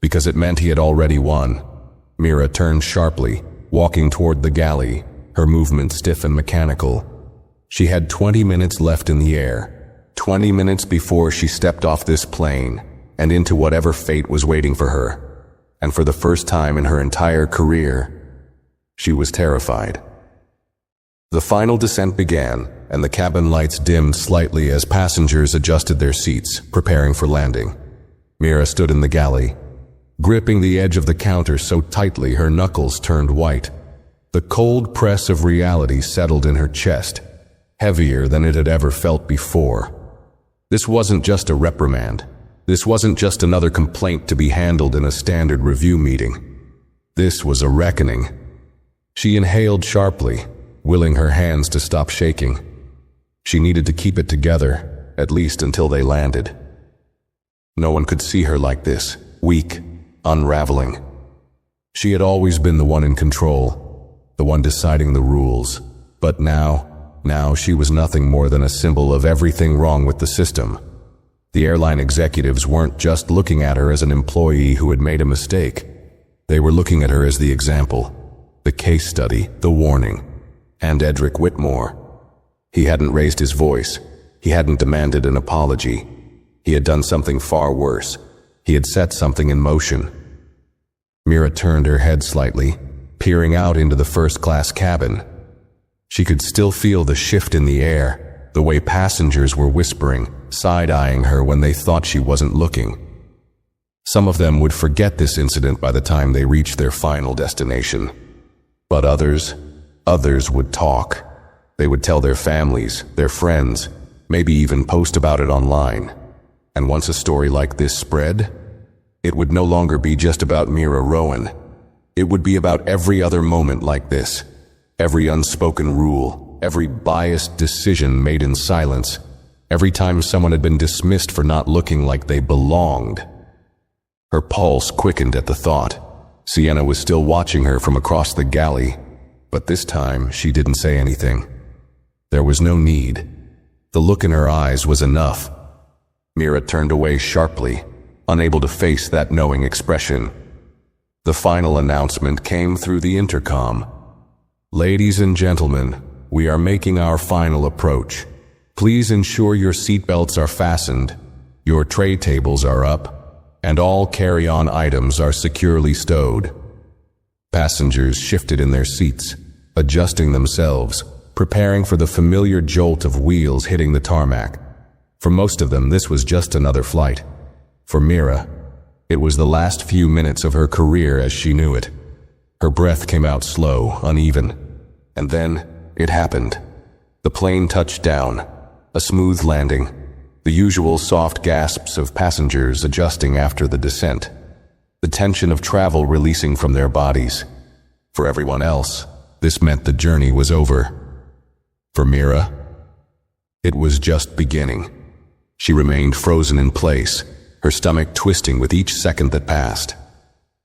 because it meant he had already won. Mira turned sharply, walking toward the galley, her movement stiff and mechanical. She had 20 minutes left in the air, 20 minutes before she stepped off this plane and into whatever fate was waiting for her. And for the first time in her entire career, she was terrified. The final descent began, and the cabin lights dimmed slightly as passengers adjusted their seats, preparing for landing. Mira stood in the galley, gripping the edge of the counter so tightly her knuckles turned white. The cold press of reality settled in her chest, heavier than it had ever felt before. This wasn't just a reprimand. This wasn't just another complaint to be handled in a standard review meeting. This was a reckoning. She inhaled sharply, willing her hands to stop shaking. She needed to keep it together, at least until they landed. No one could see her like this, weak, unraveling. She had always been the one in control, the one deciding the rules. But now she was nothing more than a symbol of everything wrong with the system. The airline executives weren't just looking at her as an employee who had made a mistake. They were looking at her as the example, the case study, the warning. And Edric Whitmore. He hadn't raised his voice. He hadn't demanded an apology. He had done something far worse. He had set something in motion. Mira turned her head slightly, peering out into the first-class cabin. She could still feel the shift in the air, the way passengers were whispering, side-eyeing her when they thought she wasn't looking. Some of them would forget this incident by the time they reached their final destination. But others would talk. They would tell their families, their friends, maybe even post about it online. And once a story like this spread, it would no longer be just about Mira Rowan. It would be about every other moment like this. Every unspoken rule, every biased decision made in silence, every time someone had been dismissed for not looking like they belonged. Her pulse quickened at the thought. Sienna was still watching her from across the galley, but this time she didn't say anything. There was no need. The look in her eyes was enough. Mira turned away sharply, unable to face that knowing expression. The final announcement came through the intercom. "Ladies and gentlemen, we are making our final approach. Please ensure your seatbelts are fastened, your tray tables are up, and all carry-on items are securely stowed." Passengers shifted in their seats, adjusting themselves, preparing for the familiar jolt of wheels hitting the tarmac. For most of them, this was just another flight. For Mira, it was the last few minutes of her career as she knew it. Her breath came out slow, uneven. And then, it happened. The plane touched down. A smooth landing. The usual soft gasps of passengers adjusting after the descent. The tension of travel releasing from their bodies. For everyone else, this meant the journey was over. For Mira, it was just beginning. She remained frozen in place, her stomach twisting with each second that passed.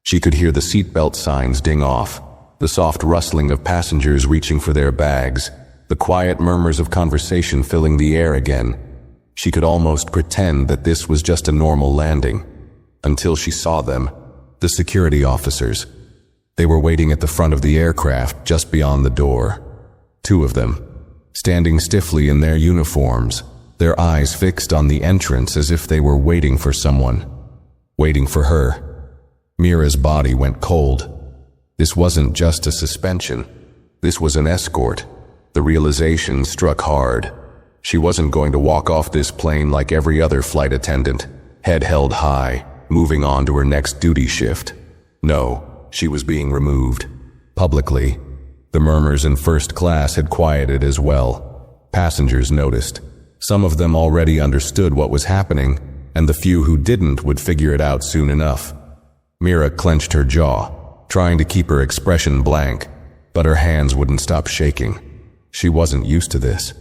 She could hear the seatbelt signs ding off, the soft rustling of passengers reaching for their bags, the quiet murmurs of conversation filling the air again. She could almost pretend that this was just a normal landing, until she saw them, the security officers. They were waiting at the front of the aircraft just beyond the door. Two of them, standing stiffly in their uniforms, their eyes fixed on the entrance as if they were waiting for someone. Waiting for her. Mira's body went cold. This wasn't just a suspension. This was an escort. The realization struck hard. She wasn't going to walk off this plane like every other flight attendant, head held high, moving on to her next duty shift. No, she was being removed. Publicly. The murmurs in first class had quieted as well. Passengers noticed. Some of them already understood what was happening, and the few who didn't would figure it out soon enough. Mira clenched her jaw, trying to keep her expression blank, but her hands wouldn't stop shaking. She wasn't used to this.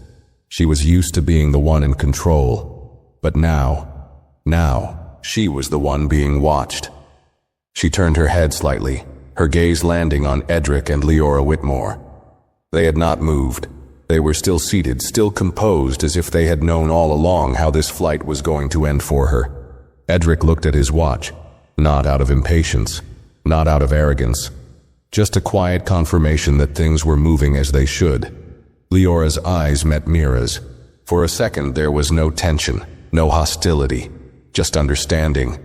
She was used to being the one in control. But now, she was the one being watched. She turned her head slightly, her gaze landing on Edric and Leora Whitmore. They had not moved. They were still seated, still composed, as if they had known all along how this flight was going to end for her. Edric looked at his watch, not out of impatience, not out of arrogance, just a quiet confirmation that things were moving as they should. Leora's eyes met Mira's. For a second there was no tension, no hostility, just understanding.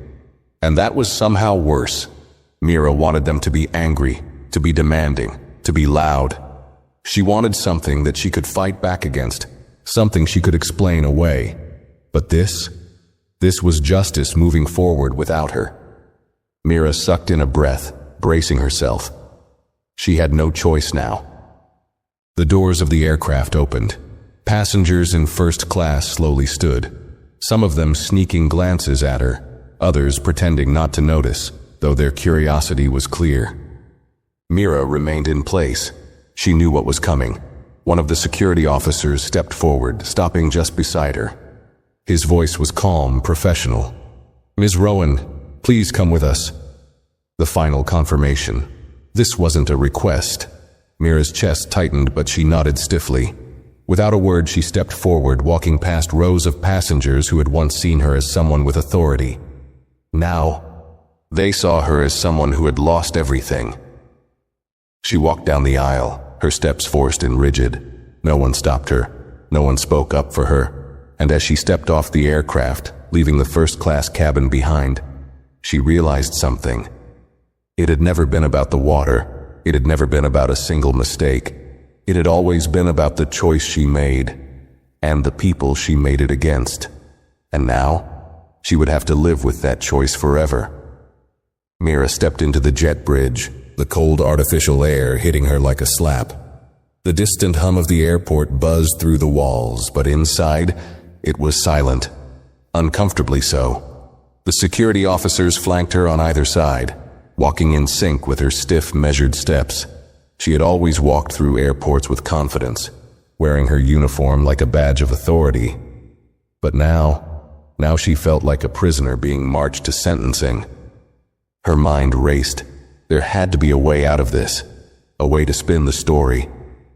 And that was somehow worse. Mira wanted them to be angry, to be demanding, to be loud. She wanted something that she could fight back against, something she could explain away. But this was justice moving forward without her. Mira sucked in a breath, bracing herself. She had no choice now. The doors of the aircraft opened. Passengers in first class slowly stood, some of them sneaking glances at her, others pretending not to notice, though their curiosity was clear. Mira remained in place. She knew what was coming. One of the security officers stepped forward, stopping just beside her. His voice was calm, professional. "Ms. Rowan, please come with us." The final confirmation. This wasn't a request. Mira's chest tightened, but she nodded stiffly. Without a word, she stepped forward, walking past rows of passengers who had once seen her as someone with authority. Now, they saw her as someone who had lost everything. She walked down the aisle, her steps forced and rigid. No one stopped her. No one spoke up for her. And as she stepped off the aircraft, leaving the first-class cabin behind, she realized something. It had never been about the water. It had never been about a single mistake. It had always been about the choice she made, and the people she made it against. And now, she would have to live with that choice forever. Mira stepped into the jet bridge, the cold artificial air hitting her like a slap. The distant hum of the airport buzzed through the walls, but inside, it was silent. Uncomfortably so. The security officers flanked her on either side, walking in sync with her stiff, measured steps. She had always walked through airports with confidence, wearing her uniform like a badge of authority. But now she felt like a prisoner being marched to sentencing. Her mind raced. There had to be a way out of this, a way to spin the story,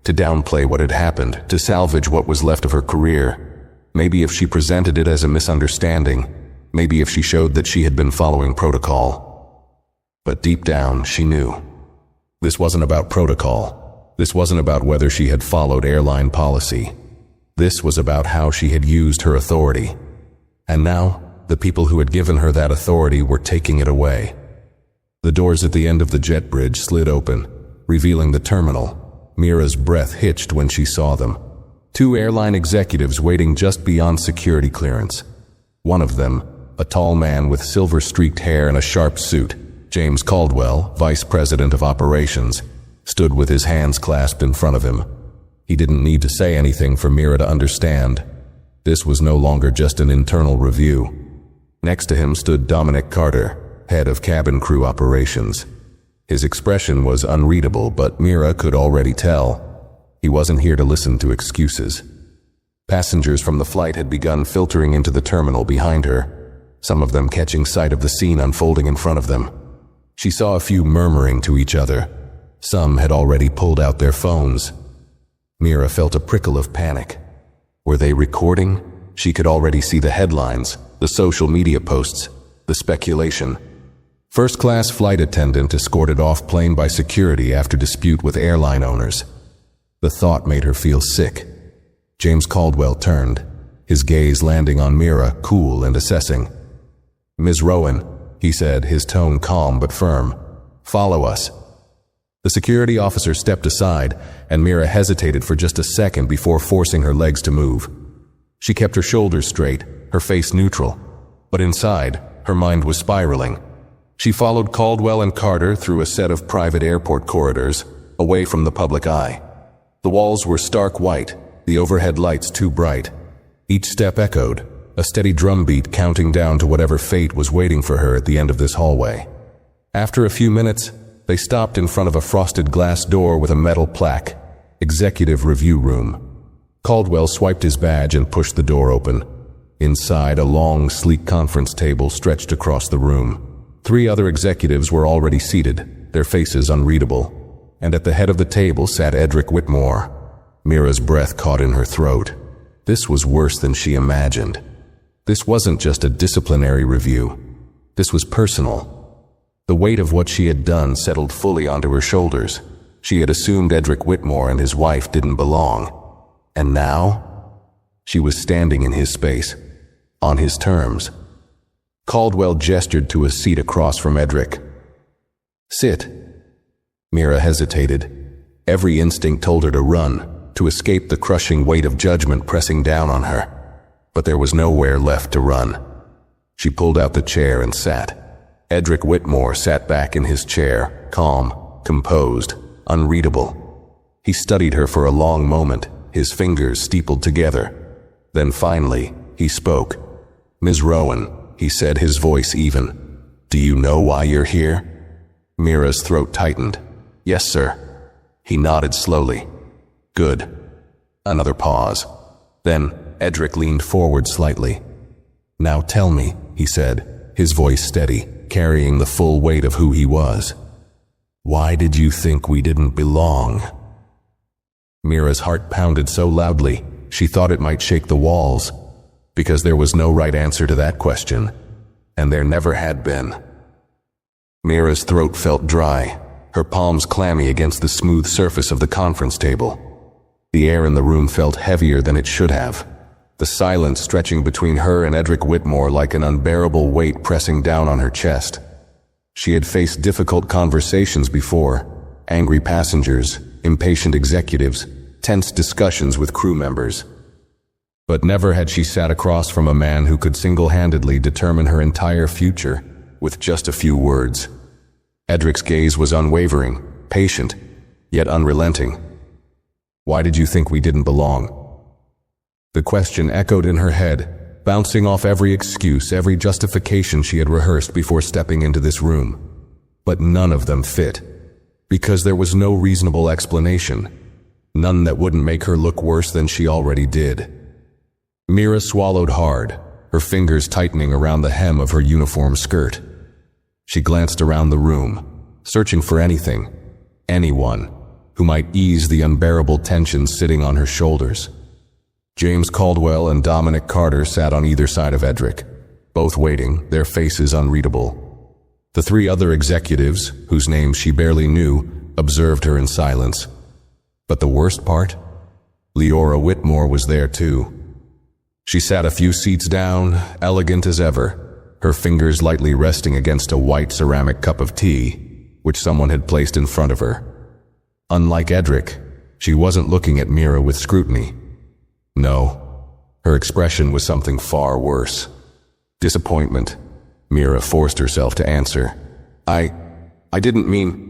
to downplay what had happened, to salvage what was left of her career. Maybe if she presented it as a misunderstanding, maybe if she showed that she had been following protocol. But deep down, she knew. This wasn't about protocol. This wasn't about whether she had followed airline policy. This was about how she had used her authority. And now, the people who had given her that authority were taking it away. The doors at the end of the jet bridge slid open, revealing the terminal. Mira's breath hitched when she saw them. 2 airline executives waiting just beyond security clearance. One of them, a tall man with silver-streaked hair and a sharp suit, James Caldwell, Vice President of Operations, stood with his hands clasped in front of him. He didn't need to say anything for Mira to understand. This was no longer just an internal review. Next to him stood Dominic Carter, head of cabin crew operations. His expression was unreadable, but Mira could already tell. He wasn't here to listen to excuses. Passengers from the flight had begun filtering into the terminal behind her, some of them catching sight of the scene unfolding in front of them. She saw a few murmuring to each other. Some had already pulled out their phones. Mira felt a prickle of panic. Were they recording? She could already see the headlines, the social media posts, the speculation. First-class flight attendant escorted off plane by security after dispute with airline owners. The thought made her feel sick. James Caldwell turned, his gaze landing on Mira, cool and assessing. "Ms. Rowan," he said, his tone calm but firm. "Follow us." The security officer stepped aside, and Mira hesitated for just a second before forcing her legs to move. She kept her shoulders straight, her face neutral, but inside, her mind was spiraling. She followed Caldwell and Carter through a set of private airport corridors, away from the public eye. The walls were stark white, the overhead lights too bright. Each step echoed, a steady drumbeat counting down to whatever fate was waiting for her at the end of this hallway. After a few minutes, they stopped in front of a frosted glass door with a metal plaque, Executive Review Room. Caldwell swiped his badge and pushed the door open. Inside, a long, sleek conference table stretched across the room. 3 other executives were already seated, their faces unreadable. And at the head of the table sat Edric Whitmore. Mira's breath caught in her throat. This was worse than she imagined. This wasn't just a disciplinary review. This was personal. The weight of what she had done settled fully onto her shoulders. She had assumed Edric Whitmore and his wife didn't belong. And now? She was standing in his space, on his terms. Caldwell gestured to a seat across from Edric. "Sit." Mira hesitated. Every instinct told her to run, to escape the crushing weight of judgment pressing down on her. But there was nowhere left to run. She pulled out the chair and sat. Edric Whitmore sat back in his chair, calm, composed, unreadable. He studied her for a long moment, his fingers steepled together. Then finally, he spoke. "Ms. Rowan," he said, his voice even. "Do you know why you're here?" Mira's throat tightened. "Yes, sir." He nodded slowly. "Good." Another pause. Then Edric leaned forward slightly. "Now tell me," he said, his voice steady, carrying the full weight of who he was. "Why did you think we didn't belong?" Mira's heart pounded so loudly, she thought it might shake the walls, because there was no right answer to that question, and there never had been. Mira's throat felt dry, her palms clammy against the smooth surface of the conference table. The air in the room felt heavier than it should have, the silence stretching between her and Edric Whitmore like an unbearable weight pressing down on her chest. She had faced difficult conversations before, angry passengers, impatient executives, tense discussions with crew members. But never had she sat across from a man who could single-handedly determine her entire future with just a few words. Edric's gaze was unwavering, patient, yet unrelenting. "Why did you think we didn't belong?" The question echoed in her head, bouncing off every excuse, every justification she had rehearsed before stepping into this room. But none of them fit, because there was no reasonable explanation, none that wouldn't make her look worse than she already did. Mira swallowed hard, her fingers tightening around the hem of her uniform skirt. She glanced around the room, searching for anything, anyone, who might ease the unbearable tension sitting on her shoulders. James Caldwell and Dominic Carter sat on either side of Edric, both waiting, their faces unreadable. The three other executives, whose names she barely knew, observed her in silence. But the worst part? Leora Whitmore was there too. She sat a few seats down, elegant as ever, her fingers lightly resting against a white ceramic cup of tea, which someone had placed in front of her. Unlike Edric, she wasn't looking at Mira with scrutiny. No, her expression was something far worse. Disappointment. Mira forced herself to answer. I didn't mean...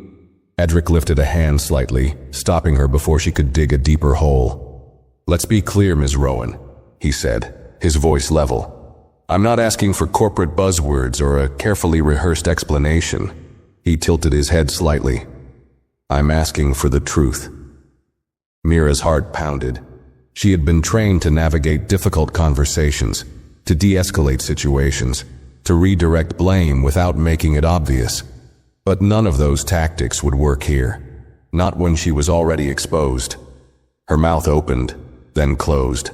Edric lifted a hand slightly, stopping her before she could dig a deeper hole. "Let's be clear, Ms. Rowan," he said, his voice level. "I'm not asking for corporate buzzwords or a carefully rehearsed explanation." He tilted his head slightly. "I'm asking for the truth." Mira's heart pounded. She had been trained to navigate difficult conversations, to de-escalate situations, to redirect blame without making it obvious. But none of those tactics would work here, not when she was already exposed. Her mouth opened, then closed.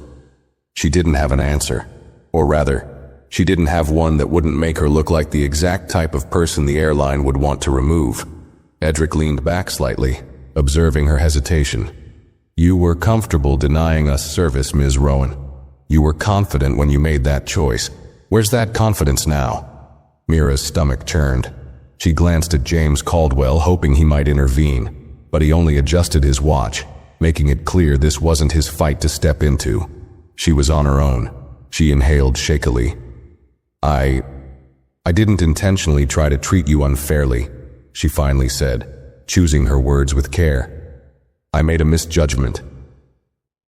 She didn't have an answer, or rather, she didn't have one that wouldn't make her look like the exact type of person the airline would want to remove. Edric leaned back slightly, observing her hesitation. "You were comfortable denying us service, Ms. Rowan. You were confident when you made that choice. Where's that confidence now?" Mira's stomach churned. She glanced at James Caldwell, hoping he might intervene, but he only adjusted his watch, making it clear this wasn't his fight to step into. She was on her own. She inhaled shakily. I didn't intentionally try to treat you unfairly," she finally said, choosing her words with care. "I made a misjudgment."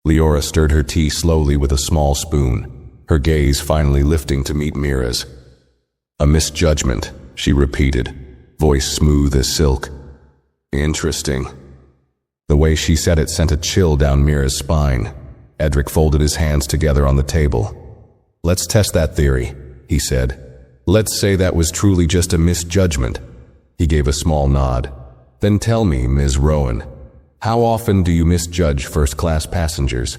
Leora stirred her tea slowly with a small spoon, her gaze finally lifting to meet Mira's. "A misjudgment," she repeated, voice smooth as silk. "Interesting." The way she said it sent a chill down Mira's spine. Edric folded his hands together on the table. "Let's test that theory," he said. "Let's say that was truly just a misjudgment." He gave a small nod. "Then tell me, Ms. Rowan, how often do you misjudge first-class passengers?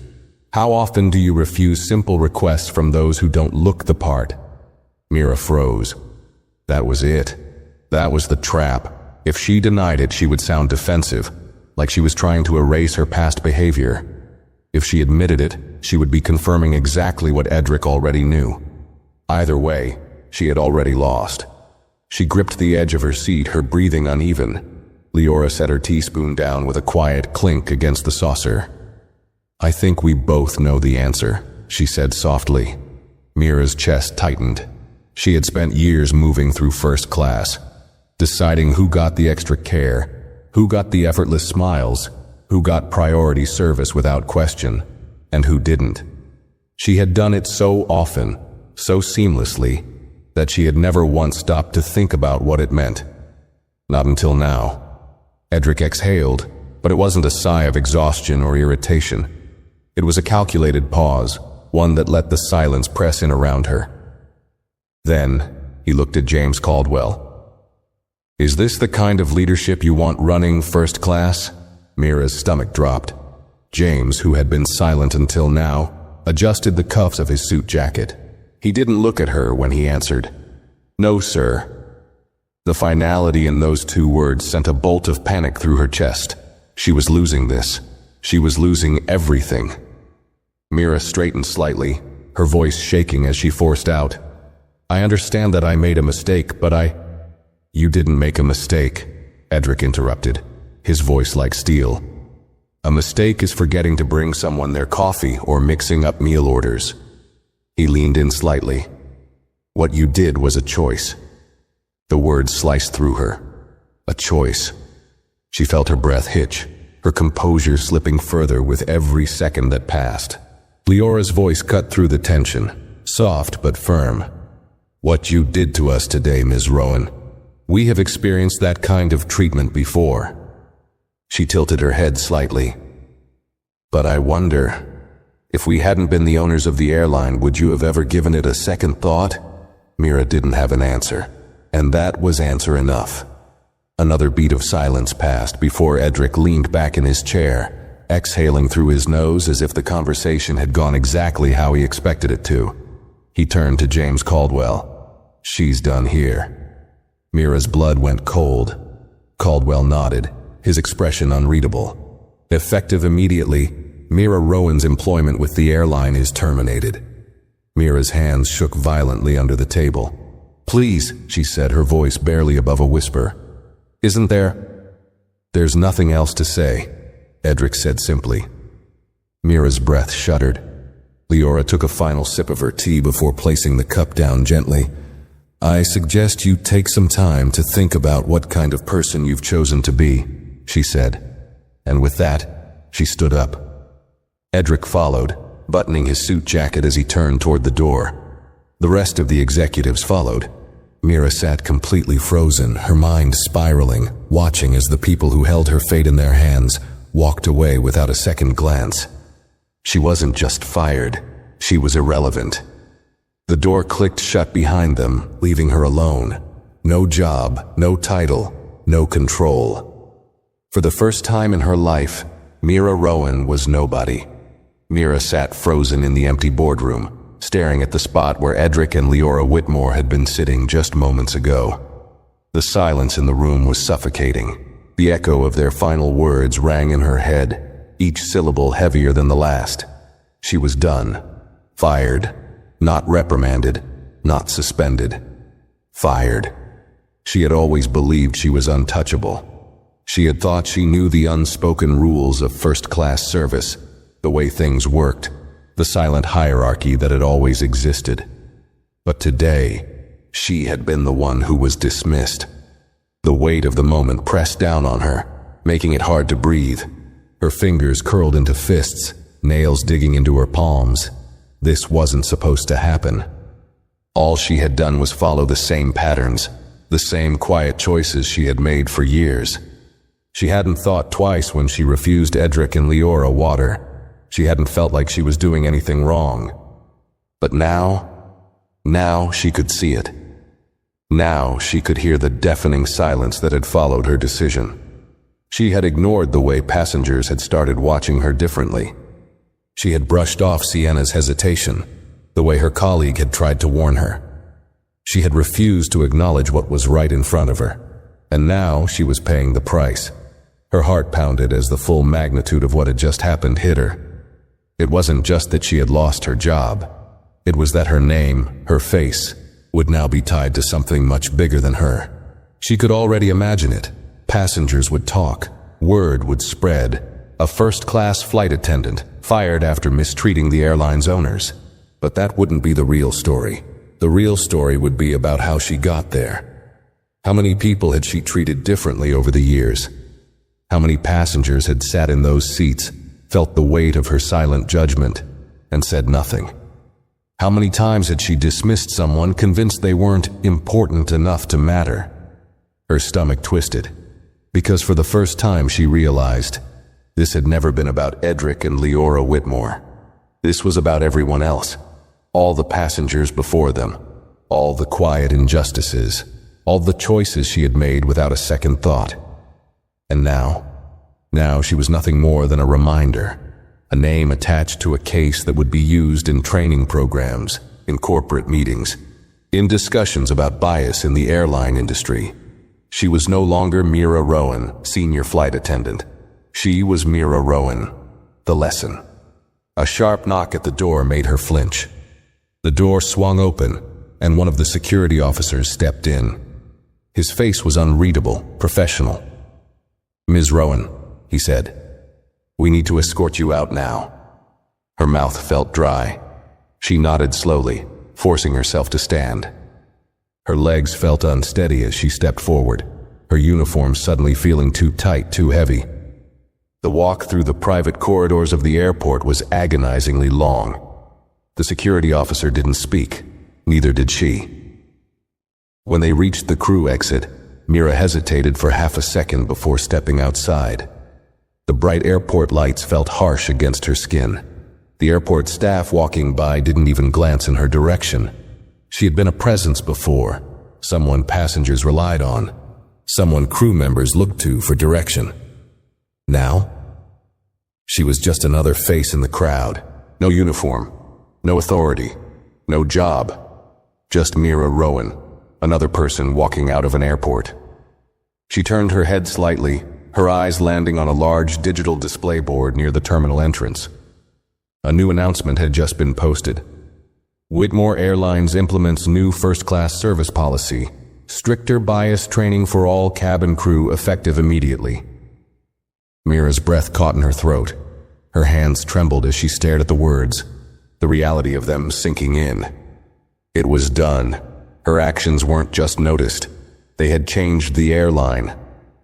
How often do you refuse simple requests from those who don't look the part?" Mira froze. That was it. That was the trap. If she denied it, she would sound defensive, like she was trying to erase her past behavior. If she admitted it, she would be confirming exactly what Edric already knew. Either way, she had already lost. She gripped the edge of her seat, her breathing uneven. Leora set her teaspoon down with a quiet clink against the saucer. "I think we both know the answer," she said softly. Mira's chest tightened. She had spent years moving through first class, deciding who got the extra care, who got the effortless smiles, who got priority service without question, and who didn't. She had done it so often, so seamlessly, that she had never once stopped to think about what it meant. Not until now. Edric exhaled, but it wasn't a sigh of exhaustion or irritation. It was a calculated pause, one that let the silence press in around her. Then, he looked at James Caldwell. "Is this the kind of leadership you want running first class?" Mira's stomach dropped. James, who had been silent until now, adjusted the cuffs of his suit jacket. He didn't look at her when he answered, "No, sir." The finality in those two words sent a bolt of panic through her chest. She was losing this. She was losing everything. Mira straightened slightly, her voice shaking as she forced out, "I understand that I made a mistake, but "You didn't make a mistake," Edric interrupted, his voice like steel. "A mistake is forgetting to bring someone their coffee or mixing up meal orders." He leaned in slightly. "What you did was a choice." The words sliced through her. A choice. She felt her breath hitch, her composure slipping further with every second that passed. Leora's voice cut through the tension, soft but firm. "What you did to us today, Ms. Rowan. We have experienced that kind of treatment before." She tilted her head slightly. "But I wonder, if we hadn't been the owners of the airline, would you have ever given it a second thought?" Mira didn't have an answer, and that was answer enough. Another beat of silence passed before Edric leaned back in his chair, exhaling through his nose as if the conversation had gone exactly how he expected it to. He turned to James Caldwell. "She's done here." Mira's blood went cold. Caldwell nodded, his expression unreadable. "Effective immediately, Mira Rowan's employment with the airline is terminated." Mira's hands shook violently under the table. "Please," she said, her voice barely above a whisper. "Isn't there?" "There's nothing else to say," Edric said simply. Mira's breath shuddered. Leora took a final sip of her tea before placing the cup down gently. "I suggest you take some time to think about what kind of person you've chosen to be," she said. And with that, she stood up. Edric followed, buttoning his suit jacket as he turned toward the door. The rest of the executives followed. Mira sat completely frozen, her mind spiraling, watching as the people who held her fate in their hands walked away without a second glance. She wasn't just fired, she was irrelevant. The door clicked shut behind them, leaving her alone. No job, no title, no control. For the first time in her life, Mira Rowan was nobody. Mira sat frozen in the empty boardroom, staring at the spot where Edric and Leora Whitmore had been sitting just moments ago. The silence in the room was suffocating. The echo of their final words rang in her head, each syllable heavier than the last. She was done. Fired. Not reprimanded. Not suspended. Fired. She had always believed she was untouchable. She had thought she knew the unspoken rules of first-class service, the way things worked, the silent hierarchy that had always existed. But today, she had been the one who was dismissed. The weight of the moment pressed down on her, making it hard to breathe. Her fingers curled into fists, nails digging into her palms. This wasn't supposed to happen. All she had done was follow the same patterns, the same quiet choices she had made for years. She hadn't thought twice when she refused Edric and Leora water. She hadn't felt like she was doing anything wrong. But now she could see it. Now she could hear the deafening silence that had followed her decision. She had ignored the way passengers had started watching her differently. She had brushed off Sienna's hesitation, the way her colleague had tried to warn her. She had refused to acknowledge what was right in front of her, and now she was paying the price. Her heart pounded as the full magnitude of what had just happened hit her. It wasn't just that she had lost her job. It was that her name, her face, would now be tied to something much bigger than her. She could already imagine it. Passengers would talk. Word would spread. A first-class flight attendant fired after mistreating the airline's owners. But that wouldn't be the real story. The real story would be about how she got there. How many people had she treated differently over the years? How many passengers had sat in those seats, felt the weight of her silent judgment, and said nothing? How many times had she dismissed someone convinced they weren't important enough to matter? Her stomach twisted, because for the first time she realized this had never been about Edric and Leora Whitmore. This was about everyone else, all the passengers before them, all the quiet injustices, all the choices she had made without a second thought. And now she was nothing more than a reminder, a name attached to a case that would be used in training programs, in corporate meetings, in discussions about bias in the airline industry. She was no longer Mira Rowan, senior flight attendant. She was Mira Rowan, the lesson. A sharp knock at the door made her flinch. The door swung open, and one of the security officers stepped in. His face was unreadable, professional. "Ms. Rowan," he said, "we need to escort you out now." Her mouth felt dry. She nodded slowly, forcing herself to stand. Her legs felt unsteady as she stepped forward, her uniform suddenly feeling too tight, too heavy. The walk through the private corridors of the airport was agonizingly long. The security officer didn't speak, neither did she. When they reached the crew exit, Mira hesitated for half a second before stepping outside. The bright airport lights felt harsh against her skin. The airport staff walking by didn't even glance in her direction. She had been a presence before, someone passengers relied on, someone crew members looked to for direction. Now, she was just another face in the crowd. No uniform, no authority, no job. Just Mira Rowan, another person walking out of an airport. She turned her head slightly, her eyes landing on a large digital display board near the terminal entrance. A new announcement had just been posted. Whitmore Airlines implements new first-class service policy. Stricter bias training for all cabin crew effective immediately. Mira's breath caught in her throat. Her hands trembled as she stared at the words, the reality of them sinking in. It was done. Her actions weren't just noticed. They had changed the airline.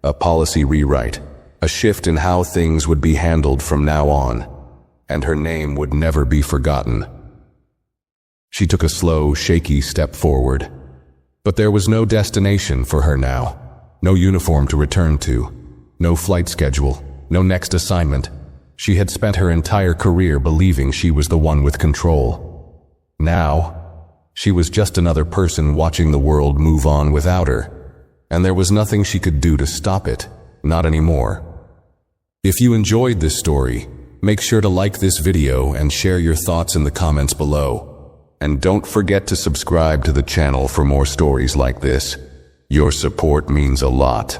A policy rewrite. A shift in how things would be handled from now on. And her name would never be forgotten. She took a slow, shaky step forward. But there was no destination for her now. No uniform to return to. No flight schedule. No next assignment. She had spent her entire career believing she was the one with control. Now, she was just another person watching the world move on without her. And there was nothing she could do to stop it. Not anymore. If you enjoyed this story, make sure to like this video and share your thoughts in the comments below. And don't forget to subscribe to the channel for more stories like this. Your support means a lot.